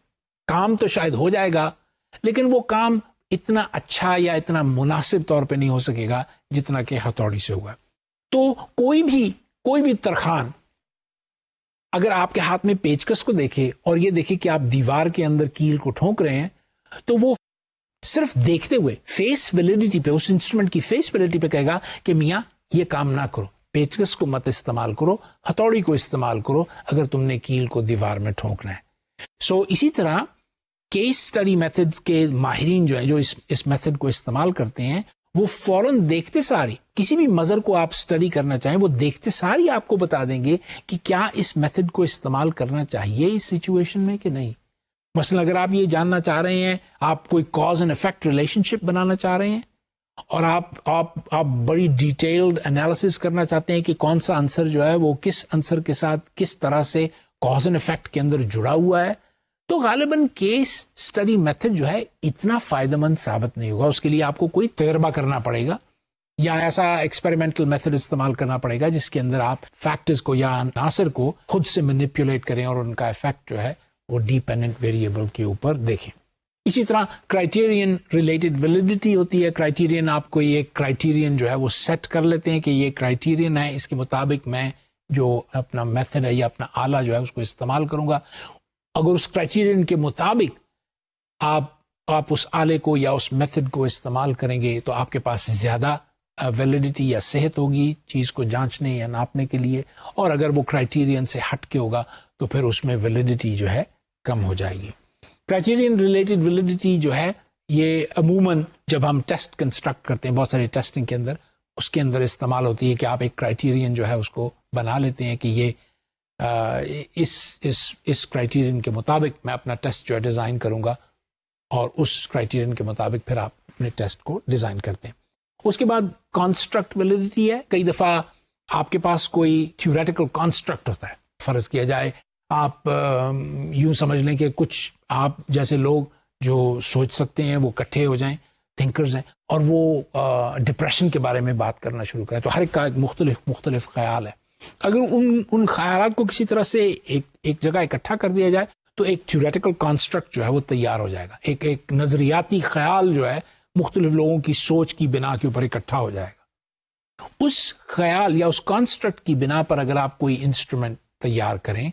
کام تو شاید ہو جائے گا لیکن وہ کام اتنا اچھا یا اتنا مناسب طور پہ نہیں ہو سکے گا جتنا کہ ہتھوڑی سے ہوگا. تو کوئی بھی ترخان اگر آپ کے ہاتھ میں پیچکس کو دیکھے اور یہ دیکھے کہ آپ دیوار کے اندر کیل کو ٹھونک رہے ہیں, تو وہ صرف دیکھتے ہوئے فیس ویلیڈیٹی پہ, اس انسٹرومنٹ کی فیس ویلیڈیٹی پہ کہے گا کہ میاں یہ کام نہ کرو, پیچکس کو مت استعمال کرو, ہتھوڑی کو استعمال کرو اگر تم نے کیل کو دیوار میں ٹھونکنا ہے. اسی طرح کیس اسٹڈی میتھڈ کے ماہرین جو ہیں جو اس میتھڈ کو استعمال کرتے ہیں وہ فوراً دیکھتے ساری, کسی بھی مظہر کو آپ اسٹڈی کرنا چاہیں وہ دیکھتے ساری آپ کو بتا دیں گے کہ کیا اس میتھڈ کو استعمال کرنا چاہیے اس سچویشن میں کہ نہیں. مثلا اگر آپ یہ جاننا چاہ رہے ہیں, آپ کوئی کاز اینڈ افیکٹ ریلیشن شپ بنانا چاہ رہے ہیں اور آپ بڑی ڈیٹیلڈ انالیسس کرنا چاہتے ہیں کہ کون سا عنصر جو ہے وہ کس عنصر کے ساتھ کس طرح سے کاز اینڈ افیکٹ کے اندر جڑا ہوا ہے, تو غالباً کیس اسٹڈی میتھڈ جو ہے اتنا فائدہ مند ثابت نہیں ہوگا. اس کے لیے آپ کو کوئی تجربہ کرنا پڑے گا یا ایسا ایکسپیریمنٹل میتھڈ استعمال کرنا پڑے گا جس کے اندر آپ فیکٹرز کو یا عناصر کو خود سے مینیپولیٹ کریں اور ان کا افیکٹ جو ہے وہ ڈیپینڈنٹ ویریبل کے اوپر دیکھیں. اسی طرح کرائٹیرین ریلیٹڈ ویلیڈیٹی ہوتی ہے. کرائٹیرین آپ کو یہ کرائٹیرین جو ہے وہ سیٹ کر لیتے ہیں کہ یہ کرائٹیرین ہے, اس کے مطابق میں جو اپنا میتھڈ ہے یا اپنا آلہ جو ہے اس کو استعمال کروں گا. اگر اس کرائٹیرین کے مطابق آپ اس آلے کو یا اس میتھڈ کو استعمال کریں گے تو آپ کے پاس زیادہ ویلیڈیٹی یا صحت ہوگی چیز کو جانچنے یا ناپنے کے لیے, اور اگر وہ کرائٹیرین سے ہٹ کے ہوگا تو پھر اس میں ویلیڈیٹی جو ہے کم ہو جائے گی. کرائٹیرین ریلیٹڈ ویلیڈیٹی جو ہے یہ عموماً جب ہم ٹیسٹ کنسٹرکٹ کرتے ہیں بہت سارے ٹیسٹنگ کے اندر اس کے اندر استعمال ہوتی ہے کہ آپ ایک کرائٹیرین جو ہے اس کو بنا لیتے ہیں کہ یہ اس کرائٹیرین کے مطابق میں اپنا ٹیسٹ جو ہے ڈیزائن کروں گا, اور اس کرائٹیرین کے مطابق پھر آپ اپنے ٹیسٹ کو ڈیزائن کرتے ہیں. اس کے بعد کانسٹرکٹ ویلیڈیٹی ہے. کئی دفعہ آپ کے پاس کوئی تھیوریٹیکل کانسٹرکٹ ہوتا ہے, فرض کیا جائے آپ یوں سمجھ لیں کہ کچھ آپ جیسے لوگ جو سوچ سکتے ہیں وہ اکٹھے ہو جائیں, تھنکرز ہیں, اور وہ ڈپریشن کے بارے میں بات کرنا شروع کریں, تو ہر ایک کا ایک مختلف خیال ہے. اگر ان خیالات کو کسی طرح سے ایک جگہ اکٹھا کر دیا جائے تو ایک تھیوریٹیکل کانسٹرکٹ جو ہے وہ تیار ہو جائے گا. ایک نظریاتی خیال جو ہے مختلف لوگوں کی سوچ کی بنا کے اوپر اکٹھا ہو جائے گا. اس خیال یا اس کانسٹرکٹ کی بنا پر اگر آپ کوئی انسٹرومنٹ تیار کریں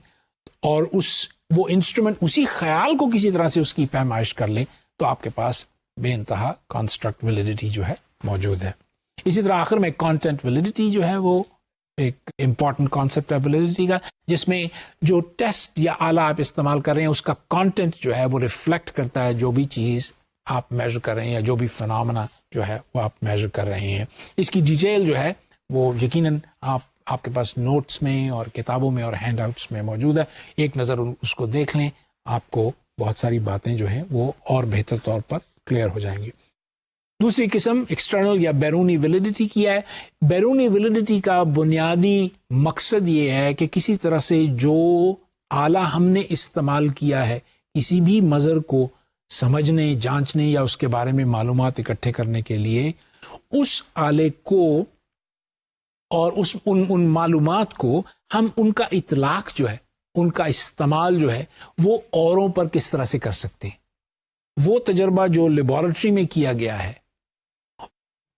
اور اس وہ انسٹرومنٹ اسی خیال کو کسی طرح سے اس کی پیمائش کر لیں تو آپ کے پاس بے انتہا کانسٹرکٹ ویلیڈیٹی جو ہے موجود ہے. اسی طرح آخر میں کانٹینٹ ویلیڈیٹی جو ہے وہ ایک امپورٹنٹ کانسیپٹ ہے ویلیڈیٹی کا, جس میں جو ٹیسٹ یا آلہ آپ استعمال کر رہے ہیں اس کا کانٹینٹ جو ہے وہ ریفلیکٹ کرتا ہے جو بھی چیز آپ میجر کر رہے ہیں یا جو بھی فنامنا جو ہے وہ آپ میجر کر رہے ہیں. اس کی ڈیٹیل جو ہے وہ یقیناً آپ کے پاس نوٹس میں اور کتابوں میں اور ہینڈ آؤٹس میں موجود ہے. ایک نظر اس کو دیکھ لیں, آپ کو بہت ساری باتیں جو ہیں وہ اور بہتر طور پر کلیئر ہو جائیں گی. دوسری قسم ایکسٹرنل یا بیرونی ویلیڈیٹی کی ہے. بیرونی ویلیڈیٹی کا بنیادی مقصد یہ ہے کہ کسی طرح سے جو آلہ ہم نے استعمال کیا ہے کسی بھی مظہر کو سمجھنے, جانچنے یا اس کے بارے میں معلومات اکٹھے کرنے کے لیے, اس آلے کو اور ان معلومات کو ہم ان کا اطلاق جو ہے, ان کا استعمال جو ہے وہ اوروں پر کس طرح سے کر سکتے ہیں. وہ تجربہ جو لیبارٹری میں کیا گیا ہے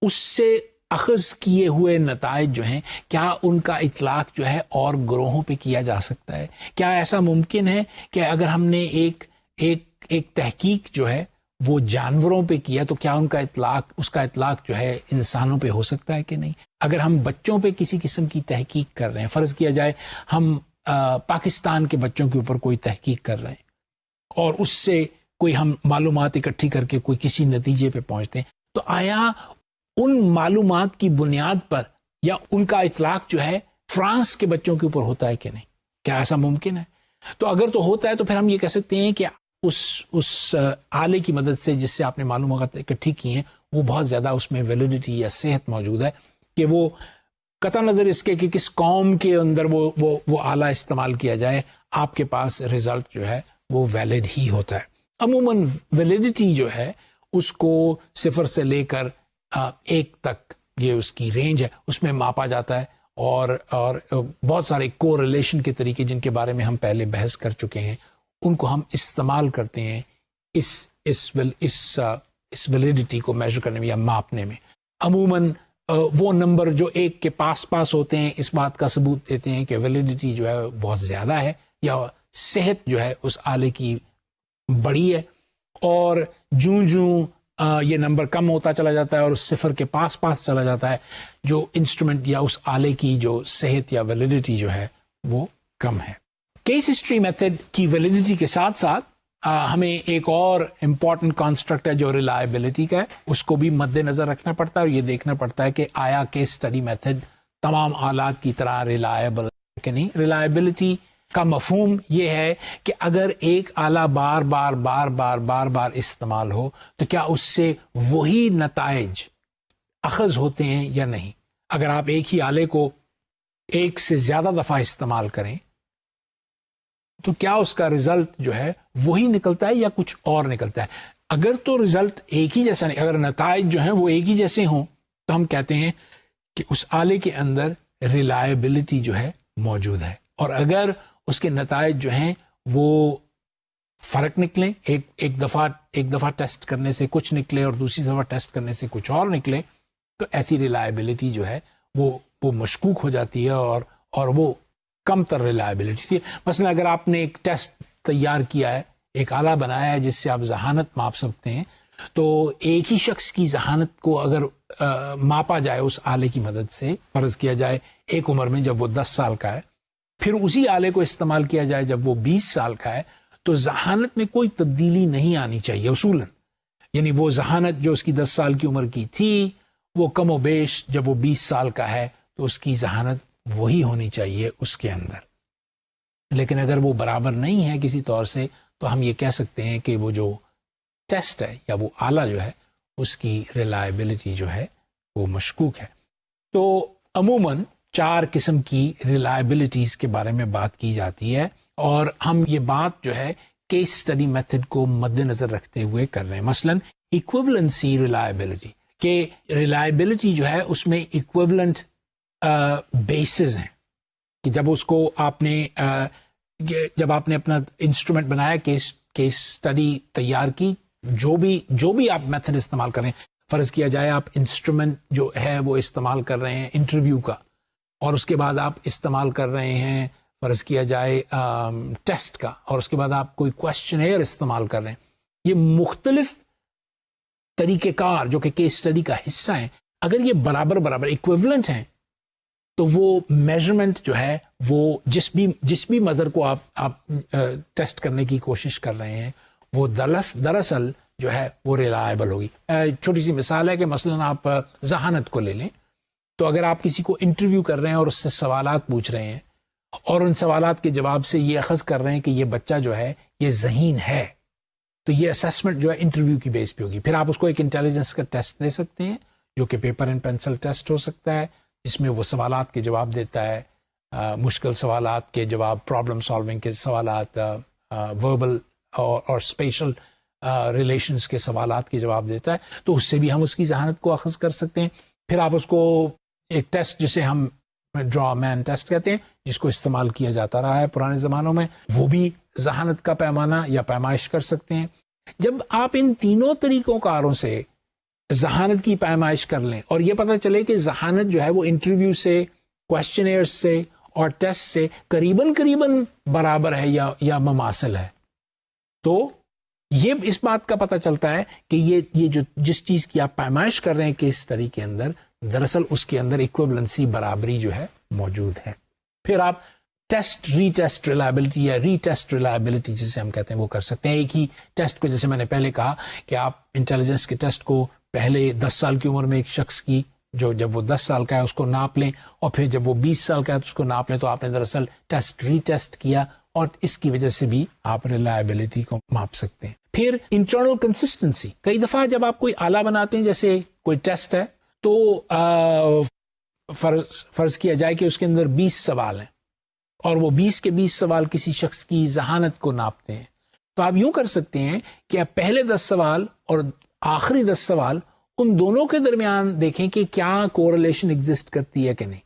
اس سے اخذ کیے ہوئے نتائج جو ہیں کیا ان کا اطلاق جو ہے اور گروہوں پہ کیا جا سکتا ہے؟ کیا ایسا ممکن ہے کہ اگر ہم نے ایک تحقیق جو ہے وہ جانوروں پہ کیا تو کیا اس کا اطلاق جو ہے انسانوں پہ ہو سکتا ہے کہ نہیں؟ اگر ہم بچوں پہ کسی قسم کی تحقیق کر رہے ہیں, فرض کیا جائے ہم پاکستان کے بچوں کے اوپر کوئی تحقیق کر رہے ہیں اور اس سے کوئی ہم معلومات اکٹھی کر کے کوئی کسی نتیجے پہ پہنچتے ہیں, تو آیا ان معلومات کی بنیاد پر یا ان کا اطلاق جو ہے فرانس کے بچوں کے اوپر ہوتا ہے کہ نہیں؟ کیا ایسا ممکن ہے؟ تو اگر تو ہوتا ہے تو پھر ہم یہ کہہ سکتے ہیں کہ اس آلے کی مدد سے جس سے آپ نے معلومات اکٹھی کی ہیں وہ بہت زیادہ اس میں ویلیڈیٹی یا صحت موجود ہے کہ وہ قطع نظر اس کے کہ کس قوم کے اندر وہ آلہ استعمال کیا جائے, آپ کے پاس رزلٹ جو ہے وہ ویلڈ ہی ہوتا ہے. عموماً ویلیڈیٹی جو ہے اس کو 0 سے لے کر 1 تک یہ اس کی رینج ہے, اس میں ماپا جاتا ہے اور بہت سارے کو ریلیشن کے طریقے جن کے بارے میں ہم پہلے بحث کر چکے ہیں ان کو ہم استعمال کرتے ہیں اس ویلیڈیٹی کو میجر کرنے میں یا ماپنے میں. عموماً وہ نمبر جو 1 کے پاس ہوتے ہیں اس بات کا ثبوت دیتے ہیں کہ ویلیڈیٹی جو ہے بہت زیادہ ہے یا صحت جو ہے اس آلے کی بڑی ہے, اور جوں یہ نمبر کم ہوتا چلا جاتا ہے اور 0 کے پاس چلا جاتا ہے, جو انسٹرومنٹ یا اس آلے کی جو صحت یا ویلیڈیٹی جو ہے وہ کم ہے. کیس ہسٹری میتھڈ کی ویلیڈیٹی کے ساتھ ساتھ ہمیں ایک اور امپورٹنٹ کانسٹرکٹ ہے جو ریلائبلٹی کا ہے, اس کو بھی مد نظر رکھنا پڑتا ہے اور یہ دیکھنا پڑتا ہے کہ آیا کیس اسٹڈی میتھڈ تمام آلات کی طرح ریلائبل ہے کہ نہیں. ریلائبلٹی کا مفہوم یہ ہے کہ اگر ایک آلہ بار استعمال ہو تو کیا اس سے وہی نتائج اخذ ہوتے ہیں یا نہیں. اگر آپ ایک ہی آلے کو 1 سے زیادہ دفعہ استعمال کریں تو کیا اس کا رزلٹ جو ہے وہی نکلتا ہے یا کچھ اور نکلتا ہے. اگر تو رزلٹ ایک ہی جیسا نہیں, اگر نتائج جو ہیں وہ ایک ہی جیسے ہوں تو ہم کہتے ہیں کہ اس آلے کے اندر ریلائبلٹی جو ہے موجود ہے, اور اگر اس کے نتائج جو ہیں وہ فرق نکلیں, ایک دفعہ ٹیسٹ کرنے سے کچھ نکلے اور دوسری دفعہ ٹیسٹ کرنے سے کچھ اور نکلے, تو ایسی ریلائبلٹی جو ہے وہ مشکوک ہو جاتی ہے اور وہ کم تر ریلائبلٹی تھی. مثلا اگر آپ نے ایک ٹیسٹ تیار کیا ہے, ایک آلہ بنایا ہے جس سے آپ ذہانت ماپ سکتے ہیں, تو ایک ہی شخص کی ذہانت کو اگر ماپا جائے اس آلے کی مدد سے, فرض کیا جائے ایک عمر میں جب وہ 10 سال کا ہے, پھر اسی آلے کو استعمال کیا جائے جب وہ 20 سال کا ہے, تو ذہانت میں کوئی تبدیلی نہیں آنی چاہیے اصولاً. یعنی وہ ذہانت جو اس کی 10 سال کی عمر کی تھی وہ کم و بیش جب وہ 20 سال کا ہے تو اس کی ذہانت وہی ہونی چاہیے اس کے اندر. لیکن اگر وہ برابر نہیں ہے کسی طور سے تو ہم یہ کہہ سکتے ہیں کہ وہ جو ٹیسٹ ہے یا وہ آلہ جو ہے اس کی ریلائبلٹی جو ہے وہ مشکوک ہے. تو عموماً 4 قسم کی ریلائبلٹیز کے بارے میں بات کی جاتی ہے, اور ہم یہ بات جو ہے کیس اسٹڈی میتھڈ کو مد نظر رکھتے ہوئے کر رہے ہیں. مثلاً ایکویولنسی ریلائبلٹی, کہ ریلائبلٹی جو ہے اس میں ایکویولنٹ بیسز ہیں, کہ جب اس کو جب آپ نے اپنا انسٹرومنٹ بنایا, کیس اسٹڈی تیار کی, جو بھی آپ میتھڈ استعمال کریں, فرض کیا جائے آپ انسٹرومنٹ جو ہے وہ استعمال کر رہے ہیں انٹرویو کا, اور اس کے بعد آپ استعمال کر رہے ہیں فرض کیا جائے ٹیسٹ کا، اور اس کے بعد آپ کوئی کویسچنیئر استعمال کر رہے ہیں، یہ مختلف طریقہ کار جو کہ کیس اسٹڈی کا حصہ ہیں، اگر یہ برابر ایکویولنٹ ہیں تو وہ میجرمنٹ جو ہے وہ جس بھی مظہر کو آپ ٹیسٹ کرنے کی کوشش کر رہے ہیں وہ دراصل جو ہے وہ ریلائبل ہوگی. چھوٹی سی مثال ہے کہ مثلا آپ ذہانت کو لے لیں، تو اگر آپ کسی کو انٹرویو کر رہے ہیں اور اس سے سوالات پوچھ رہے ہیں اور ان سوالات کے جواب سے یہ اخذ کر رہے ہیں کہ یہ بچہ جو ہے یہ ذہین ہے، تو یہ اسیسمنٹ جو ہے انٹرویو کی بیس پہ ہوگی. پھر آپ اس کو ایک انٹیلیجنس کا ٹیسٹ دے سکتے ہیں جو کہ پیپر اینڈ پینسل ٹیسٹ ہو سکتا ہے، جس میں وہ سوالات کے جواب دیتا ہے، مشکل سوالات کے جواب، پرابلم سالونگ کے سوالات، وربل اور اسپیشل ریلیشنز کے سوالات کے جواب دیتا ہے. تو اس سے بھی ہم اس کی ذہانت کو اخذ کر سکتے ہیں. پھر آپ اس کو ایک ٹیسٹ جسے ہم ڈرا مین ٹیسٹ کہتے ہیں، جس کو استعمال کیا جاتا رہا ہے پرانے زمانوں میں، وہ بھی ذہانت کا پیمانہ یا پیمائش کر سکتے ہیں. جب آپ ان تینوں طریقوں کاروں سے ذہانت کی پیمائش کر لیں اور یہ پتہ چلے کہ ذہانت جو ہے وہ انٹرویو سے، کویسچنیئر سے اور ٹیسٹ سے قریباً برابر ہے یا مماثل ہے، تو یہ اس بات کا پتہ چلتا ہے کہ یہ جو جس چیز کی آپ پیمائش کر رہے ہیں کیس اسٹڈی کے اندر، دراصل اس کے اندر ایکویولنسی، برابری جو ہے موجود ہے. پھر آپ ٹیسٹ ری ٹیسٹ ریلائبلٹی یا ری ٹیسٹ ریلائبلٹی جسے ہم کہتے ہیں وہ کر سکتے ہیں. ایک ہی ٹیسٹ کو، جیسے میں نے پہلے کہا کہ آپ انٹیلیجنس کے ٹیسٹ کو پہلے 10 سال کی عمر میں ایک شخص کی جب وہ 10 سال کا ہے اس کو ناپ لیں، اور پھر جب وہ 20 سال کا ہے تو اس کو ناپ لیں، تو آپ نے دراصل ٹیسٹ ری ٹیسٹ کیا، اور اس کی وجہ سے بھی آپ ریلائبلٹی کو ماپ سکتے ہیں. پھر انٹرنل کنسسٹنسی، کئی دفعہ جب آپ کوئی آلہ بناتے ہیں، جیسے کوئی ٹیسٹ ہے، تو فرض کیا جائے کہ اس کے اندر 20 سوال ہیں اور وہ 20 کے 20 سوال کسی شخص کی ذہانت کو ناپتے ہیں، تو آپ یوں کر سکتے ہیں کہ آپ پہلے 10 سوال اور آخری 10 سوال ان دونوں کے درمیان دیکھیں کہ کیا کوریلیشن ایگزسٹ کرتی ہے کہ نہیں.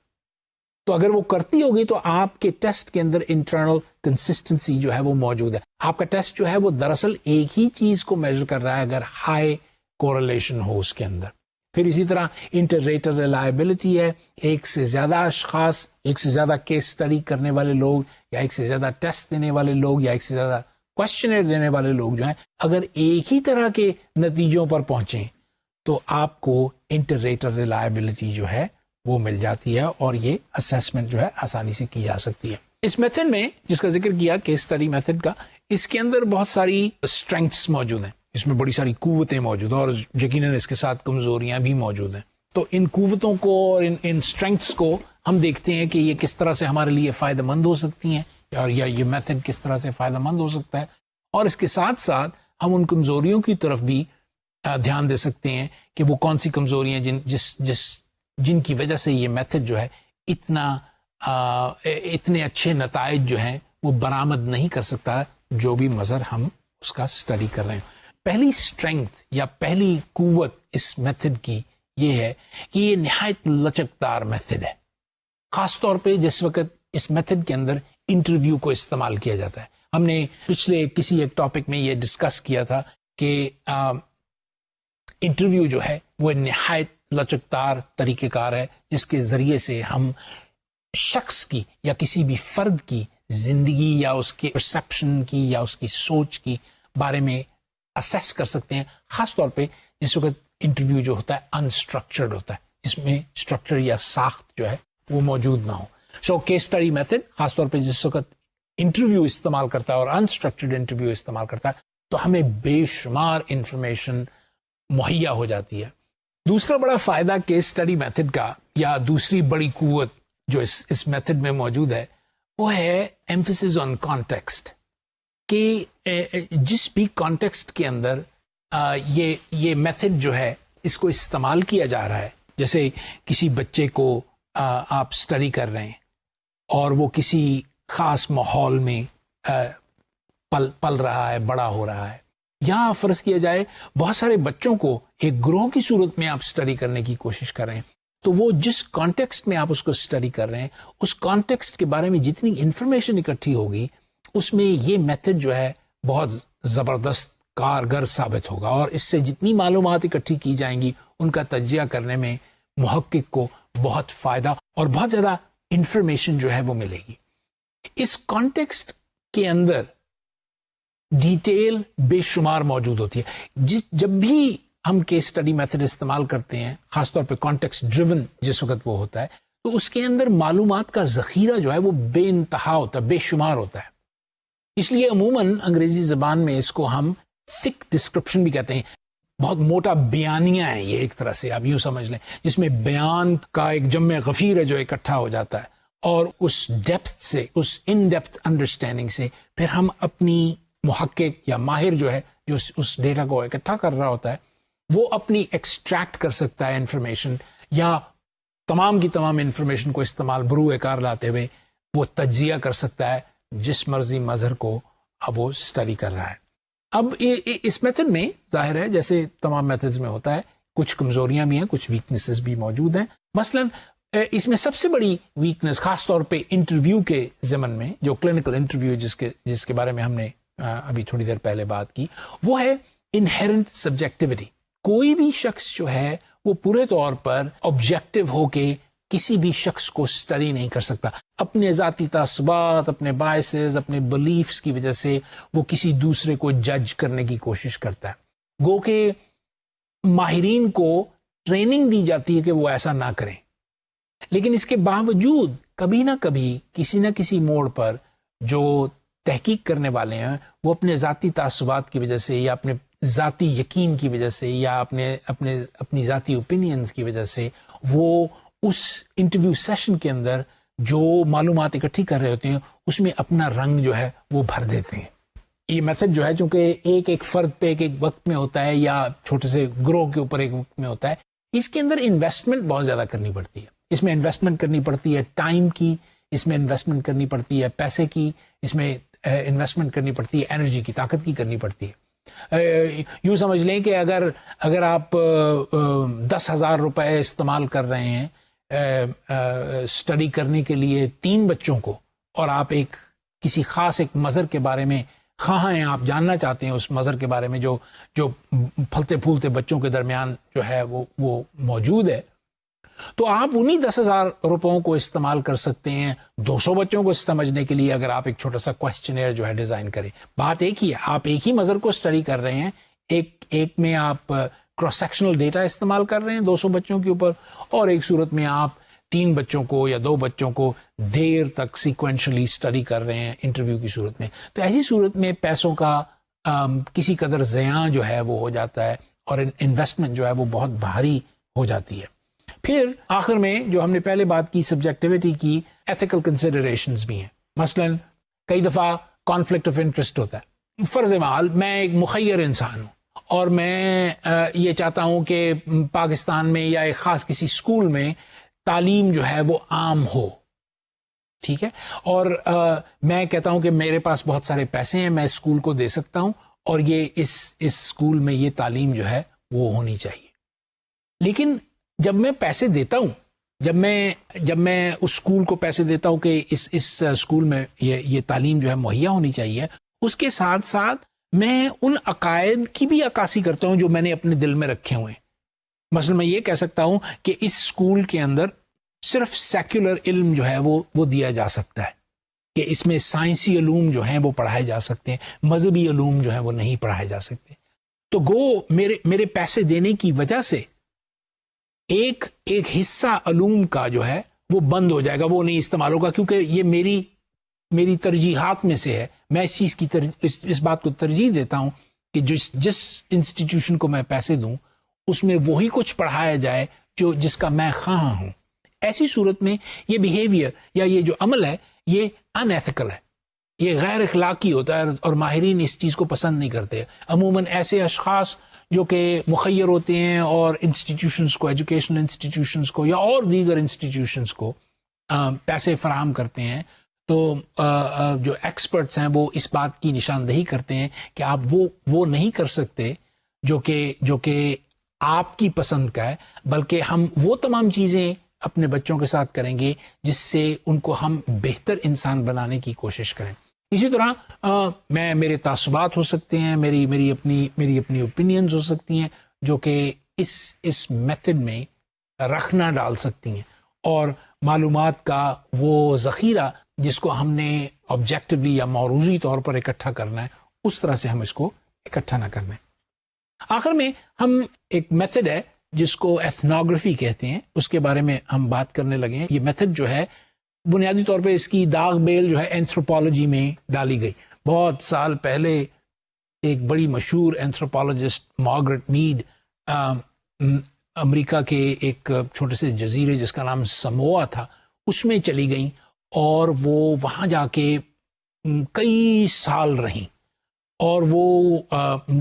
تو اگر وہ کرتی ہوگی تو آپ کے ٹیسٹ کے اندر انٹرنل کنسسٹنسی جو ہے وہ موجود ہے. آپ کا ٹیسٹ جو ہے وہ دراصل ایک ہی چیز کو میجر کر رہا ہے اگر ہائی کوریلیشن ہو اس کے اندر. پھر اسی طرح انٹر-ریٹر ریلائبلٹی ہے، ایک سے زیادہ اشخاص، ایک سے زیادہ کیس اسٹڈی کرنے والے لوگ، یا ایک سے زیادہ ٹیسٹ دینے والے لوگ، یا ایک سے زیادہ کویسچنر دینے والے لوگ جو ہیں، اگر ایک ہی طرح کے نتیجوں پر پہنچیں تو آپ کو انٹر-ریٹر ریلائبلٹی جو ہے وہ مل جاتی ہے، اور یہ اسیسمنٹ جو ہے آسانی سے کی جا سکتی ہے. اس میتھڈ میں جس کا ذکر کیا کیس اسٹڈی میتھڈ کا، اس کے اندر بہت ساری اسٹرینگثس موجود ہیں، اس میں بڑی ساری قوتیں موجود ہیں، اور یقیناً اس کے ساتھ کمزوریاں بھی موجود ہیں. تو ان قوتوں کو اور ان اسٹرینگثس کو ہم دیکھتے ہیں کہ یہ کس طرح سے ہمارے لیے فائدہ مند ہو سکتی ہیں، اور یا یہ میتھڈ کس طرح سے فائدہ مند ہو سکتا ہے. اور اس کے ساتھ ساتھ ہم ان کمزوریوں کی طرف بھی دھیان دے سکتے ہیں کہ وہ کون سی کمزوریاں جن کی وجہ سے یہ میتھڈ جو ہے اتنے اچھے نتائج جو ہیں وہ برآمد نہیں کر سکتا جو بھی مظہر ہم اس کا اسٹڈی کر رہے ہیں. پہلی اسٹرینگتھ یا پہلی قوت اس میتھڈ کی یہ ہے کہ یہ نہایت لچکدار میتھڈ ہے، خاص طور پہ جس وقت اس میتھڈ کے اندر انٹرویو کو استعمال کیا جاتا ہے. ہم نے پچھلے کسی ایک ٹاپک میں یہ ڈسکس کیا تھا کہ انٹرویو جو ہے وہ نہایت لچکدار طریقہ کار ہے جس کے ذریعے سے ہم شخص کی یا کسی بھی فرد کی زندگی یا اس کے پرسیپشن کی یا اس کی سوچ کی بارے میں اسیس کر سکتے ہیں، خاص طور پہ جس وقت انٹرویو جو ہوتا ہے انسٹرکچرڈ ہوتا ہے، جس میں اسٹرکچر یا ساخت جو ہے وہ موجود نہ ہو. سو کیس اسٹڈی میتھڈ خاص طور پہ جس وقت انٹرویو استعمال کرتا ہے اور انسٹرکچرڈ انٹرویو استعمال کرتا ہے تو ہمیں بے شمار انفارمیشن مہیا ہو جاتی ہے. دوسرا بڑا فائدہ کیس اسٹڈی میتھڈ کا، یا دوسری بڑی قوت جو اس میتھڈ میں موجود ہے، وہ ہے ایمفیسس آن کانٹیکسٹ، کہ جس بھی کانٹیکسٹ کے اندر یہ میتھڈ جو ہے اس کو استعمال کیا جا رہا ہے. جیسے کسی بچے کو آپ اسٹڈی کر رہے ہیں اور وہ کسی خاص ماحول میں پل رہا ہے، بڑا ہو رہا ہے. یہاں فرض کیا جائے بہت سارے بچوں کو ایک گروہ کی صورت میں آپ اسٹڈی کرنے کی کوشش کر رہے ہیں، تو وہ جس کانٹیکسٹ میں آپ اس کو اسٹڈی کر رہے ہیں اس کانٹیکسٹ کے بارے میں جتنی انفارمیشن اکٹھی ہوگی اس میں یہ میتھڈ جو ہے بہت زبردست کارگر ثابت ہوگا، اور اس سے جتنی معلومات اکٹھی کی جائیں گی ان کا تجزیہ کرنے میں محقق کو بہت فائدہ اور بہت زیادہ انفارمیشن جو ہے وہ ملے گی. اس کانٹیکسٹ کے اندر ڈیٹیل بے شمار موجود ہوتی ہے. جب بھی ہم کیس اسٹڈی میتھڈ استعمال کرتے ہیں, خاص طور پہ کانٹیکسٹ ڈریون جس وقت وہ ہوتا ہے, تو اس کے اندر معلومات کا ذخیرہ جو ہے وہ بے انتہا ہوتا ہے, بے شمار ہوتا ہے. اس لیے عموماً انگریزی زبان میں اس کو ہم تھک ڈسکرپشن بھی کہتے ہیں. بہت موٹا بیانیہ ہے یہ, ایک طرح سے آپ یوں سمجھ لیں, جس میں بیان کا ایک جمع غفیر ہے جو اکٹھا ہو جاتا ہے, اور اس ڈیپتھ سے, اس ان ڈیپتھ انڈرسٹینڈنگ سے پھر ہم اپنی محقق یا ماہر جو ہے, جو اس ڈیٹا کو اکٹھا کر رہا ہوتا ہے, وہ اپنی ایکسٹریکٹ کر سکتا ہے انفارمیشن, یا تمام کی تمام انفارمیشن کو استعمال بروئے کار لاتے ہوئے وہ تجزیہ کر سکتا ہے جس مرضی مظہر کو اب وہ اسٹڈی کر رہا ہے. اب اس میتھڈ میں ظاہر ہے جیسے تمام میتھڈز میں ہوتا ہے, کچھ کمزوریاں بھی ہیں, کچھ ویکنیسز بھی موجود ہیں. مثلا اس میں سب سے بڑی ویکنیس خاص طور پہ انٹرویو کے ضمن میں, جو کلینکل انٹرویو جس کے بارے میں ہم نے ابھی تھوڑی دیر پہلے بات کی, وہ ہے انہیرنٹ سبجیکٹیوٹی. کوئی بھی شخص جو ہے وہ پورے طور پر آبجیکٹو ہو کے کسی بھی شخص کو اسٹڈی نہیں کر سکتا. اپنے ذاتی تعصبات, اپنے بائسز, اپنے بلیفز کی وجہ سے وہ کسی دوسرے کو جج کرنے کی کوشش کرتا ہے. گو کہ ماہرین کو ٹریننگ دی جاتی ہے کہ وہ ایسا نہ کریں, لیکن اس کے باوجود کبھی نہ کبھی کسی نہ کسی موڑ پر جو تحقیق کرنے والے ہیں وہ اپنے ذاتی تعصبات کی وجہ سے, یا اپنے ذاتی یقین کی وجہ سے, یا اپنی ذاتی اوپینینز کی وجہ سے, وہ اس انٹرویو سیشن کے اندر جو معلومات اکٹھی کر رہے ہوتے ہیں اس میں اپنا رنگ جو ہے وہ بھر دیتے ہیں. یہ میتھڈ جو ہے چونکہ ایک فرد پہ ایک وقت میں ہوتا ہے, یا چھوٹے سے گروہ کے اوپر ایک وقت میں ہوتا ہے, اس کے اندر انویسٹمنٹ بہت زیادہ کرنی پڑتی ہے. اس میں انویسٹمنٹ کرنی پڑتی ہے ٹائم کی, اس میں انویسٹمنٹ کرنی پڑتی ہے پیسے کی, اس میں انویسٹمنٹ کرنی پڑتی ہے انرجی کی, طاقت کی کرنی پڑتی ہے. یوں سمجھ لیں کہ اگر آپ 10,000 روپے استعمال کر رہے ہیں اسٹڈی کرنے کے لیے 3 بچوں کو, اور آپ کسی خاص ایک مظہر کے بارے میں خواہاں ہیں, آپ جاننا چاہتے ہیں اس مظہر کے بارے میں جو پھلتے پھولتے بچوں کے درمیان جو ہے وہ موجود ہے, تو آپ انہی 10,000 روپوں کو استعمال کر سکتے ہیں 200 بچوں کو سمجھنے کے لیے, اگر آپ ایک چھوٹا سا کوسچنئر جو ہے ڈیزائن کریں. بات ایک ہی ہے, آپ ایک ہی مظہر کو اسٹڈی کر رہے ہیں, ایک میں آپ کراس سیکشنل ڈیٹا استعمال کر رہے ہیں 200 بچوں کے اوپر, اور ایک صورت میں آپ 3 بچوں کو یا 2 بچوں کو دیر تک سیکوینشلی اسٹڈی کر رہے ہیں انٹرویو کی صورت میں. تو ایسی صورت میں پیسوں کا کسی قدر زیاں جو ہے وہ ہو جاتا ہے, اور انویسٹمنٹ جو ہے وہ بہت بھاری ہو جاتی ہے. پھر آخر میں جو ہم نے پہلے بات کی سبجیکٹیوٹی کی, ایتھیکل کنسیڈریشنز بھی ہیں. مثلا کئی دفعہ کانفلکٹ آف انٹرسٹ ہوتا ہے. فرض محال میں ایک مخیر انسان ہوں, اور میں یہ چاہتا ہوں کہ پاکستان میں یا ایک خاص کسی اسکول میں تعلیم جو ہے وہ عام ہو, ٹھیک ہے, اور میں کہتا ہوں کہ میرے پاس بہت سارے پیسے ہیں, میں اسکول کو دے سکتا ہوں, اور یہ اس اسکول میں یہ تعلیم جو ہے وہ ہونی چاہیے. لیکن جب میں پیسے دیتا ہوں, جب میں اس اسکول کو پیسے دیتا ہوں کہ اس اسکول میں یہ تعلیم جو ہے مہیا ہونی چاہیے, اس کے ساتھ ساتھ میں ان عقائد کی بھی عکاسی کرتا ہوں جو میں نے اپنے دل میں رکھے ہوئے ہیں. مثلا میں یہ کہہ سکتا ہوں کہ اس اسکول کے اندر صرف سیکولر علم جو ہے وہ دیا جا سکتا ہے, کہ اس میں سائنسی علوم جو ہیں وہ پڑھائے جا سکتے ہیں, مذہبی علوم جو ہیں وہ نہیں پڑھائے جا سکتے. تو گو میرے پیسے دینے کی وجہ سے ایک حصہ علوم کا جو ہے وہ بند ہو جائے گا, وہ نہیں استعمال ہوگا, کیونکہ یہ میری ترجیحات میں سے ہے. میں اس چیز کی اس بات کو ترجیح دیتا ہوں کہ جس انسٹیٹیوشن کو میں پیسے دوں اس میں وہی کچھ پڑھایا جائے جس کا میں خواہاں ہوں. ایسی صورت میں یہ بیہیویئر یا یہ جو عمل ہے یہ ان ایتھیکل ہے, یہ غیر اخلاقی ہوتا ہے, اور ماہرین اس چیز کو پسند نہیں کرتے. عموماً ایسے اشخاص جو کہ مخیر ہوتے ہیں اور انسٹیٹیوشنز کو, ایجوکیشنل انسٹیٹیوشنز کو یا اور دیگر انسٹیٹیوشنز کو پیسے فراہم کرتے ہیں, تو جو ایکسپرٹس ہیں وہ اس بات کی نشاندہی کرتے ہیں کہ آپ وہ نہیں کر سکتے جو کہ آپ کی پسند کا ہے, بلکہ ہم وہ تمام چیزیں اپنے بچوں کے ساتھ کریں گے جس سے ان کو ہم بہتر انسان بنانے کی کوشش کریں. اسی طرح میرے تعصبات ہو سکتے ہیں, میری اپنی اوپینینز ہو سکتی ہیں جو کہ اس میتھڈ میں رکھ نہ ڈال سکتی ہیں, اور معلومات کا وہ ذخیرہ جس کو ہم نے آبجیکٹولی یا موروثی طور پر اکٹھا کرنا ہے اس طرح سے ہم اس کو اکٹھا نہ کرنا ہے. آخر میں ہم ایک میتھڈ ہے جس کو ایتھنوگرافی کہتے ہیں, اس کے بارے میں ہم بات کرنے لگے ہیں. یہ میتھڈ جو ہے بنیادی طور پہ اس کی داغ بیل جو ہے اینتھروپولوجی میں ڈالی گئی. بہت سال پہلے ایک بڑی مشہور اینتھروپولوجسٹ مارگریٹ میڈ امریکہ کے ایک چھوٹے سے جزیرے جس کا نام سموا تھا اس میں چلی گئیں, اور وہ وہاں جا کے کئی سال رہیں. اور وہ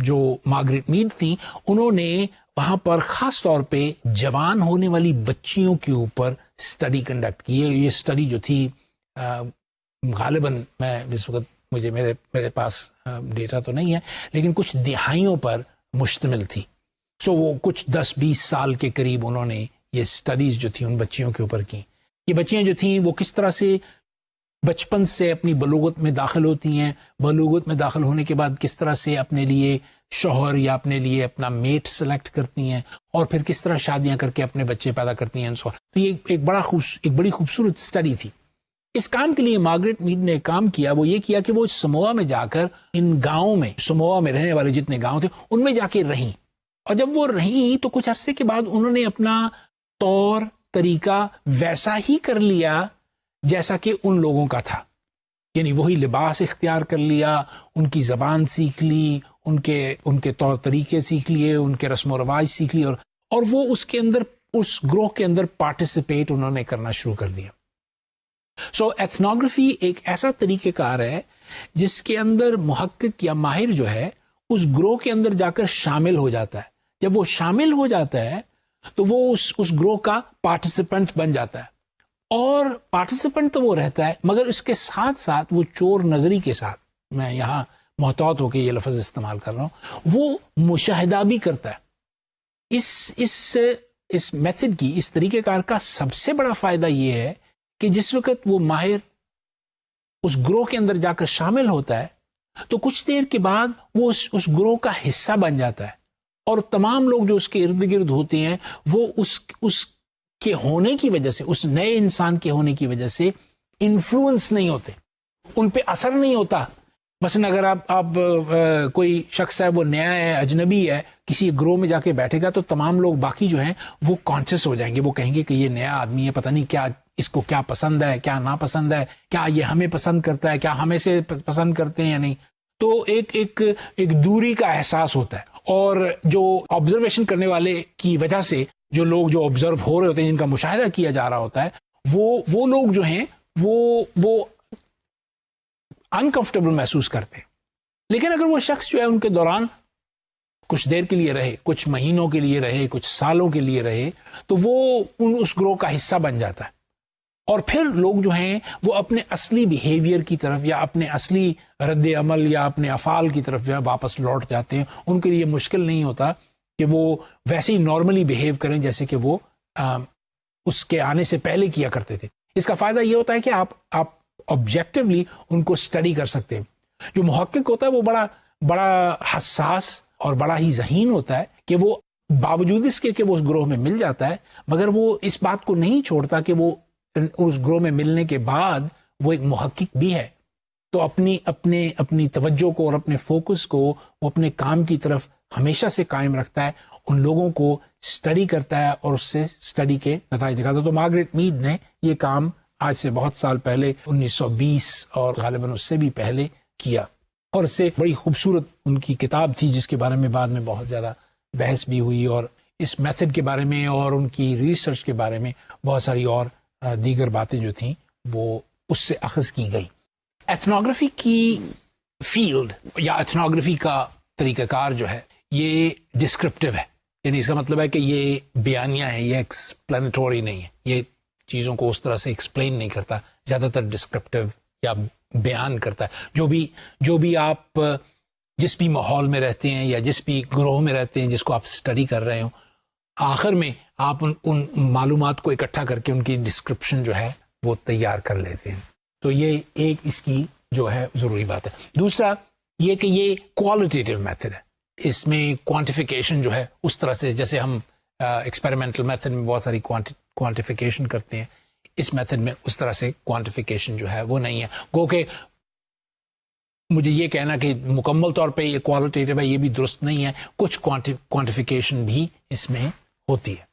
جو مارگریٹ میڈ تھیں انہوں نے وہاں پر خاص طور پہ جوان ہونے والی بچیوں کے اوپر اسٹڈی کنڈکٹ کی. یہ اسٹڈی جو تھی غالباً میں اس وقت میرے پاس ڈیٹا تو نہیں ہے لیکن کچھ دہائیوں پر مشتمل تھی. سو وہ کچھ 10-20 سال کے قریب انہوں نے یہ اسٹڈیز جو تھیں ان بچیوں کے اوپر کی. یہ بچیاں جو تھیں وہ کس طرح سے بچپن سے اپنی بلوغت میں داخل ہوتی ہیں, بلوغت میں داخل ہونے کے بعد کس طرح سے اپنے لیے شوہر یا اپنے لیے اپنا میٹ سلیکٹ کرتی ہیں, اور پھر کس طرح شادیاں کر کے اپنے بچے پیدا کرتی ہیں. تو یہ ایک بڑی خوبصورت اسٹڈی تھی. اس کام کے لیے مارگریٹ میڈ نے ایک کام کیا, وہ یہ کیا کہ وہ سموا میں جا کر ان گاؤں میں, سموا میں رہنے والے جتنے گاؤں تھے ان میں جا کے رہیں. اور جب وہ رہیں تو کچھ عرصے کے بعد انہوں نے اپنا طور طریقہ ویسا ہی کر لیا جیسا کہ ان لوگوں کا تھا. یعنی وہی لباس اختیار کر لیا, ان کی زبان سیکھ لی, ان کے طور طریقے سیکھ لیے, ان کے رسم و رواج سیکھ لیے, اور وہ اس گروہ کے اندر پارٹیسپیٹ انہوں نے کرنا شروع کر دیا. سو ایتھنوگرافی ایک ایسا طریقہ کار ہے جس کے اندر محقق یا ماہر جو ہے اس گروہ کے اندر جا کر شامل ہو جاتا ہے. جب وہ شامل ہو جاتا ہے تو وہ اس گروہ کا پارٹیسپینٹ بن جاتا ہے. اور پارٹیسپینٹ تو وہ رہتا ہے مگر اس کے ساتھ ساتھ وہ چور نظری کے ساتھ, میں یہاں محتاط ہو کے یہ لفظ استعمال کر رہا ہوں, وہ مشاہدہ بھی کرتا ہے. اس میتھڈ کی, اس طریقہ کار کا سب سے بڑا فائدہ یہ ہے کہ جس وقت وہ ماہر اس گروہ کے اندر جا کر شامل ہوتا ہے تو کچھ دیر کے بعد وہ اس گروہ کا حصہ بن جاتا ہے, اور تمام لوگ جو اس کے ارد گرد ہوتے ہیں وہ اس کے ہونے کی وجہ سے, اس نئے انسان کے ہونے کی وجہ سے انفلوئنس نہیں ہوتے, ان پہ اثر نہیں ہوتا. مثلا اگر آپ کوئی شخص ہے وہ نیا ہے, اجنبی ہے, کسی گروہ میں جا کے بیٹھے گا تو تمام لوگ باقی جو ہیں وہ کانشیس ہو جائیں گے, وہ کہیں گے کہ یہ نیا آدمی ہے, پتہ نہیں کیا اس کو کیا پسند ہے, کیا ناپسند ہے, کیا یہ ہمیں پسند کرتا ہے, کیا ہمیں سے پسند کرتے ہیں یا نہیں. تو ایک دوری کا احساس ہوتا ہے. اور جو آبزرویشن کرنے والے کی وجہ سے جو لوگ جو آبزرو ہو رہے ہوتے ہیں, جن کا مشاہدہ کیا جا رہا ہوتا ہے, وہ لوگ جو ہیں وہ انکمفرٹیبل محسوس کرتے ہیں. لیکن اگر وہ شخص جو ہے ان کے دوران کچھ دیر کے لیے رہے, کچھ مہینوں کے لیے رہے, کچھ سالوں کے لیے رہے, تو وہ اس گروہ کا حصہ بن جاتا ہے. اور پھر لوگ جو ہیں وہ اپنے اصلی بیہیویئر کی طرف یا اپنے اصلی رد عمل یا اپنے افعال کی طرف جو ہے واپس لوٹ جاتے ہیں. ان کے لیے مشکل نہیں ہوتا کہ وہ ویسے ہی نارملی بیہیو کریں جیسے کہ وہ اس کے آنے سے پہلے کیا کرتے تھے. اس کا فائدہ یہ ہوتا ہے کہ آپ آبجیکٹولی ان کو اسٹڈی کر سکتے ہیں. جو محقق ہوتا ہے وہ بڑا حساس اور بڑا ہی ذہین ہوتا ہے کہ وہ باوجود اس کے کہ وہ اس گروہ میں مل جاتا ہے مگر وہ اس بات کو نہیں چھوڑتا کہ وہ اس گروہ میں ملنے کے بعد وہ ایک محقق بھی ہے. تو اپنی توجہ کو اور اپنے فوکس کو وہ اپنے کام کی طرف ہمیشہ سے قائم رکھتا ہے, ان لوگوں کو اسٹڈی کرتا ہے اور اس سے اسٹڈی کے نتائج نکالتا ہے. تو مارگریٹ میڈ نے یہ کام آج سے بہت سال پہلے 1920 اور غالباً اس سے بھی پہلے کیا, اور اس سے بڑی خوبصورت ان کی کتاب تھی جس کے بارے میں بعد میں بہت زیادہ بحث بھی ہوئی, اور اس میتھڈ کے بارے میں اور ان کی ریسرچ کے بارے میں بہت ساری اور دیگر باتیں جو تھیں وہ اس سے اخذ کی گئی. ایتھنوگرافی کی فیلڈ یا ایتھنوگرافی کا طریقہ کار جو ہے یہ ڈسکرپٹیو ہے, یعنی اس کا مطلب ہے کہ یہ بیانیہ ہے, یہ ایکسپلینٹوری نہیں ہے, یہ چیزوں کو اس طرح سے ایکسپلین نہیں کرتا, زیادہ تر ڈسکرپٹیو یا بیان کرتا ہے. جو بھی آپ جس بھی ماحول میں رہتے ہیں یا جس بھی گروہ میں رہتے ہیں جس کو آپ اسٹڈی کر رہے ہوں, آخر میں آپ ان معلومات کو اکٹھا کر کے ان کی ڈسکرپشن جو ہے وہ تیار کر لیتے ہیں. تو یہ ایک اس کی جو ہے ضروری بات ہے. دوسرا یہ کہ یہ کوالٹیٹیو میتھڈ ہے, اس میں کوانٹیفیکیشن جو ہے اس طرح سے جیسے ہم ایکسپیریمنٹل میتھڈ میں بہت ساری کوانٹیفیکیشن کرتے ہیں, اس میتھڈ میں اس طرح سے کوانٹیفیکیشن جو ہے وہ نہیں ہے. گو کہ مجھے یہ کہنا کہ مکمل طور پہ یہ کوالٹیٹیو ہے یہ بھی درست نہیں ہے, کچھ کوانٹیفیکیشن بھی اس میں ہوتی ہے.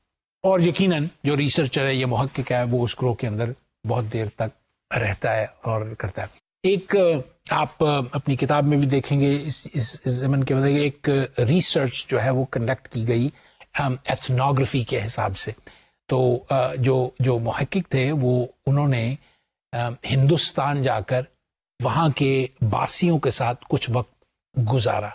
اور یقیناً جو ریسرچر ہے, یہ محقق ہے, وہ اس گروہ کے اندر بہت دیر تک رہتا ہے اور کرتا ہے. ایک آپ اپنی کتاب میں بھی دیکھیں گے اس زمن کے بعد ایک ریسرچ جو ہے وہ کنڈکٹ کی گئی ایتھنوگرافی کے حساب سے. تو جو محقق تھے وہ انہوں نے ہندوستان جا کر وہاں کے باسیوں کے ساتھ کچھ وقت گزارا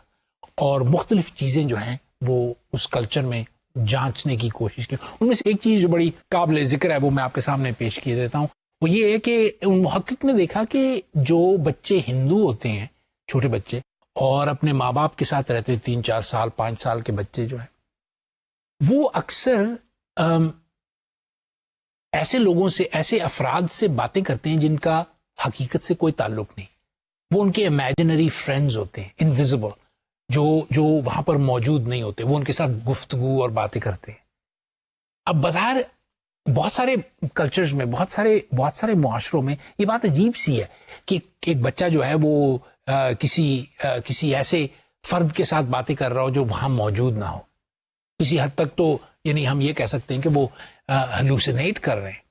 اور مختلف چیزیں جو ہیں وہ اس کلچر میں جانچنے کی کوشش کی. ان میں سے ایک چیز جو بڑی قابل ذکر ہے وہ میں آپ کے سامنے پیش کیے دیتا ہوں. وہ یہ ہے کہ ان محقق نے دیکھا کہ جو بچے ہندو ہوتے ہیں, چھوٹے بچے, اور اپنے ماں باپ کے ساتھ رہتے 3-4 سال 5 سال کے بچے جو ہیں وہ اکثر ایسے لوگوں سے, ایسے افراد سے باتیں کرتے ہیں جن کا حقیقت سے کوئی تعلق نہیں. وہ ان کے امیجنری فرینڈز ہوتے ہیں, انویزیبل, جو وہاں پر موجود نہیں ہوتے. وہ ان کے ساتھ گفتگو اور باتیں کرتے ہیں. اب بظاہر بہت سارے کلچرز میں, بہت سارے معاشروں میں یہ بات عجیب سی ہے کہ ایک بچہ جو ہے وہ کسی ایسے فرد کے ساتھ باتیں کر رہا ہو جو وہاں موجود نہ ہو. کسی حد تک تو یعنی ہم یہ کہہ سکتے ہیں کہ وہ ہلوسینیٹ کر رہے ہیں.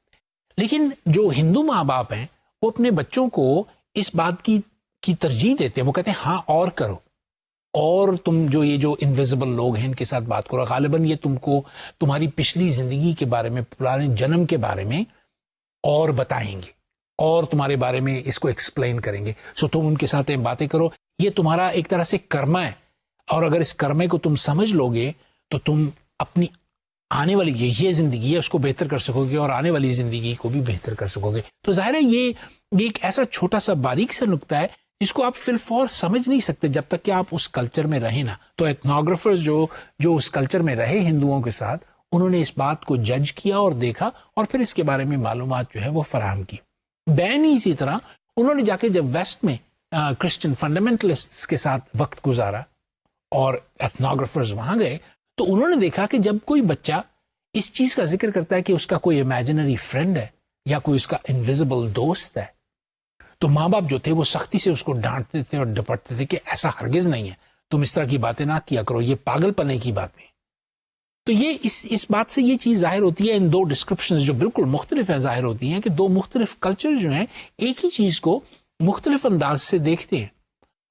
لیکن جو ہندو ماں باپ ہیں وہ اپنے بچوں کو اس بات کی ترجیح دیتے ہیں. وہ کہتے ہیں ہاں اور کرو, اور تم یہ جو انویزیبل لوگ ہیں ان کے ساتھ بات کرو. غالباً یہ تم کو تمہاری پچھلی زندگی کے بارے میں, پرانے جنم کے بارے میں اور بتائیں گے اور تمہارے بارے میں اس کو ایکسپلین کریں گے. سو تم ان کے ساتھ باتیں کرو. یہ تمہارا ایک طرح سے کرما ہے, اور اگر اس کرمے کو تم سمجھ لو گے تو تم اپنی آنے والی یہ زندگی ہے اس کو بہتر کر سکو گے, اور آنے والی زندگی کو بھی بہتر کر سکو گے. تو ظاہر ہے یہ ایک ایسا چھوٹا سا باریک سا نقطہ ہے جس کو آپ فی الفور سمجھ نہیں سکتے جب تک کہ آپ اس کلچر میں رہیں نا. تو ایتھنوگرافرز جو اس کلچر میں رہے ہندوؤں کے ساتھ, انہوں نے اس بات کو جج کیا اور دیکھا, اور پھر اس کے بارے میں معلومات جو ہے وہ فراہم کی. بین اسی طرح انہوں نے جا کے جب ویسٹ میں کرسچن فنڈامنٹلسٹس کے ساتھ وقت گزارا اور ایتھنوگرافرز وہاں گئے, تو انہوں نے دیکھا کہ جب کوئی بچہ اس چیز کا ذکر کرتا ہے کہ اس کا کوئی امیجنری فرینڈ ہے یا کوئی اس کا انویزیبل دوست ہے, تو ماں باپ جو تھے وہ سختی سے اس کو ڈانٹتے تھے اور ڈپٹتے تھے کہ ایسا ہرگز نہیں ہے, تم اس طرح کی باتیں نہ کیا کرو, یہ پاگل پنے کی باتیں. تو یہ اس بات سے یہ چیز ظاہر ہوتی ہے, ان دو ڈسکرپشنز جو بالکل مختلف ہیں ظاہر ہوتی ہیں کہ دو مختلف کلچر جو ہیں ایک ہی چیز کو مختلف انداز سے دیکھتے ہیں.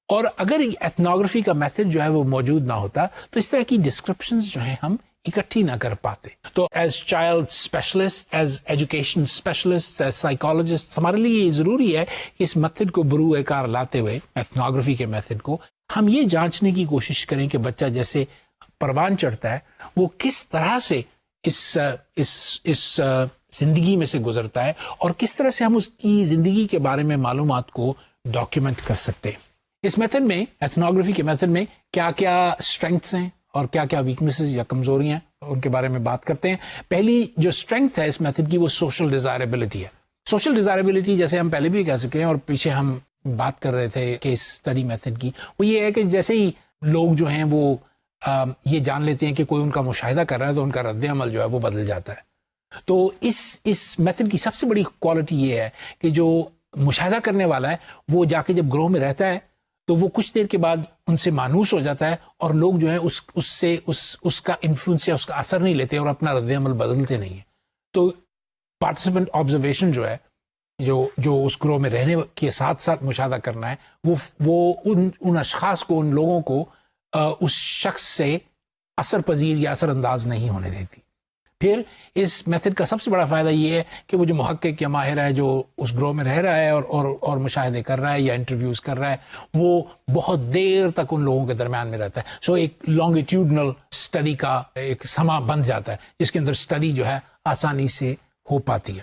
اور اگر ایتھنوگرافی کا میتھڈ جو ہے وہ موجود نہ ہوتا تو اس طرح کی ڈسکرپشنز جو ہیں ہم اکٹھی نہ کر پاتے. تو as child specialist, as education specialist, as psychologist, ہمارے لیے یہ ضروری ہے کہ اس میتھڈ کو بروئے کار لاتے ہوئے, ایتھنوگرافی کے میتھڈ کو, ہم یہ جانچنے کی کوشش کریں کہ بچہ جیسے پروان چڑھتا ہے وہ کس طرح سے اس زندگی میں سے گزرتا ہے, اور کس طرح سے ہم اس کی زندگی کے بارے میں معلومات کو ڈاکیومنٹ کر سکتے ہیں. اس میتھڈ میں, ایتھنوگرافی کے میتھڈ میں کیا کیا اسٹرینگتھس ہیں اور کیا کیا ویکنیسز یا کمزوریاں ہیں ان کے بارے میں بات کرتے ہیں. پہلی جو اسٹرینگتھ ہے اس میتھڈ کی وہ سوشل ڈیزائربلٹی ہے. سوشل ڈیزائربلٹی جیسے ہم پہلے بھی کہہ سکے ہیں اور پیچھے ہم بات کر رہے تھے کیس اسٹڈی میتھڈ کی, وہ یہ ہے کہ جیسے ہی لوگ جو ہیں وہ یہ جان لیتے ہیں کہ کوئی ان کا مشاہدہ کر رہا ہے تو ان کا رد عمل جو ہے وہ بدل جاتا ہے. تو اس میتھڈ کی سب سے بڑی کوالٹی یہ ہے کہ جو مشاہدہ کرنے والا ہے وہ جا کے جب گروہ میں رہتا ہے تو وہ کچھ دیر کے بعد ان سے مانوس ہو جاتا ہے, اور لوگ جو ہیں اس کا انفلوئنس یا اس کا اثر نہیں لیتے اور اپنا رد عمل بدلتے نہیں ہیں. تو پارٹیسپینٹ آبزرویشن جو ہے, جو اس گروہ میں رہنے کے ساتھ ساتھ مشاہدہ کرنا ہے, وہ ان اشخاص کو, ان لوگوں کو اس شخص سے اثر پذیر یا اثر انداز نہیں ہونے دیتی. پھر اس میتھڈ کا سب سے بڑا فائدہ یہ ہے کہ وہ جو محقق یا ماہر ہے جو اس گروہ میں رہ رہا ہے اور مشاہدے کر رہا ہے یا انٹرویوز کر رہا ہے, وہ بہت دیر تک ان لوگوں کے درمیان میں رہتا ہے. سو ایک لانگیٹیوڈنل اسٹڈی کا ایک سما بن جاتا ہے جس کے اندر اسٹڈی جو ہے آسانی سے ہو پاتی ہے.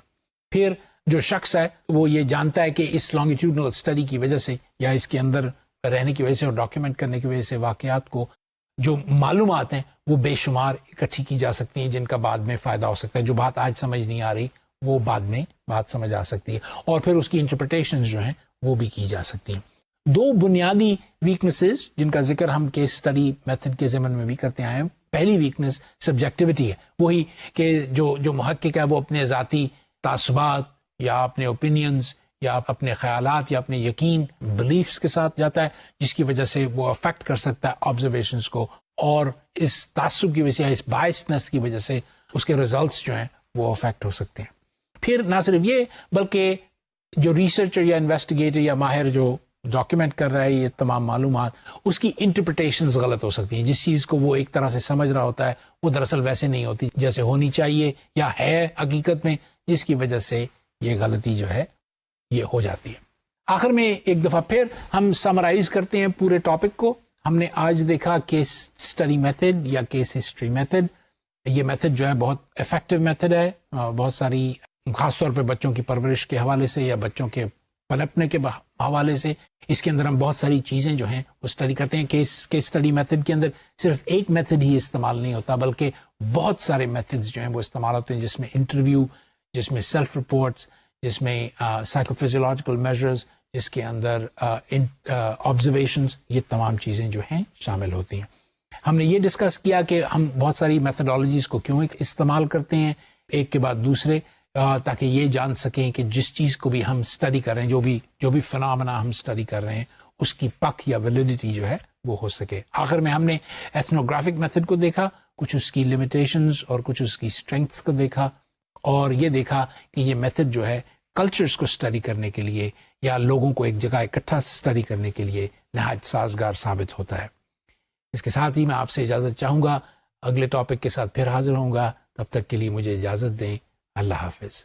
پھر جو شخص ہے وہ یہ جانتا ہے کہ اس لانگیٹیوڈنل اسٹڈی کی وجہ سے یا اس کے اندر رہنے کی وجہ سے اور ڈاکیومنٹ کرنے کی وجہ سے واقعات کو جو معلومات ہیں وہ بے شمار اکٹھی کی جا سکتی ہیں جن کا بعد میں فائدہ ہو سکتا ہے. جو بات آج سمجھ نہیں آ رہی وہ بعد میں بات سمجھ آ سکتی ہے, اور پھر اس کی انٹرپریٹیشنز جو ہیں وہ بھی کی جا سکتی ہیں. دو بنیادی ویکنیسز جن کا ذکر ہم کیس اسٹڈی میتھڈ کے ضمن میں بھی کرتے آئے ہیں. پہلی ویکنیس سبجیکٹیوٹی ہے, وہی کہ جو محقق ہے وہ اپنے ذاتی تعصبات یا اپنے اوپینینز یا اپنے خیالات یا اپنے یقین بلیفس کے ساتھ جاتا ہے، جس کی وجہ سے وہ افیکٹ کر سکتا ہے آبزرویشنس کو، اور اس تعصب کی وجہ سے، اس بائسنس کی وجہ سے اس کے ریزلٹس جو ہیں وہ افیکٹ ہو سکتے ہیں۔ پھر نہ صرف یہ بلکہ جو ریسرچر یا انویسٹیگیٹر یا ماہر جو ڈاکیومنٹ کر رہا ہے یہ تمام معلومات، اس کی انٹرپریٹیشنز غلط ہو سکتی ہیں۔ جس چیز کو وہ ایک طرح سے سمجھ رہا ہوتا ہے وہ دراصل ویسے نہیں ہوتی جیسے ہونی چاہیے یا ہے حقیقت میں، جس کی وجہ سے یہ غلطی جو ہے یہ ہو جاتی ہے۔ آخر میں ایک دفعہ پھر ہم سمرائز کرتے ہیں پورے ٹاپک کو۔ ہم نے آج دیکھا کیس اسٹڈی میتھڈ یا کیس ہسٹری میتھڈ۔ یہ میتھڈ جو ہے بہت افیکٹو میتھڈ ہے، بہت ساری خاص طور پہ بچوں کی پرورش کے حوالے سے یا بچوں کے پنپنے کے حوالے سے اس کے اندر ہم بہت ساری چیزیں جو ہیں وہ اسٹڈی کرتے ہیں۔ کیس اسٹڈی میتھڈ کے اندر صرف ایک میتھڈ ہی استعمال نہیں ہوتا بلکہ بہت سارے میتھڈز جو ہیں وہ استعمال ہوتے ہیں، جس میں انٹرویو، جس میں سیلف رپورٹس، جس میں سائیکو فزیولوجیکل میجرز، جس کے اندر آبزرویشنز، یہ تمام چیزیں جو ہیں شامل ہوتی ہیں۔ ہم نے یہ ڈسکس کیا کہ ہم بہت ساری میتھڈالوجیز کو کیوں استعمال کرتے ہیں ایک کے بعد دوسرے، تاکہ یہ جان سکیں کہ جس چیز کو بھی ہم اسٹڈی کر رہے ہیں، جو بھی فنامنا ہم اسٹڈی کر رہے ہیں، اس کی پک یا ویلیڈیٹی جو ہے وہ ہو سکے۔ آخر میں ہم نے ایتھنوگرافک میتھڈ کو دیکھا، کچھ اس کی لمیٹیشنز اور کچھ اس کی اسٹرینگتھس کو دیکھا، اور یہ دیکھا کہ یہ میتھڈ جو ہے کلچرز کو اسٹڈی کرنے کے لیے یا لوگوں کو ایک جگہ اکٹھا اسٹڈی کرنے کے لیے نہایت سازگار ثابت ہوتا ہے۔ اس کے ساتھ ہی میں آپ سے اجازت چاہوں گا، اگلے ٹاپک کے ساتھ پھر حاضر ہوں گا، تب تک کے لیے مجھے اجازت دیں۔ اللہ حافظ۔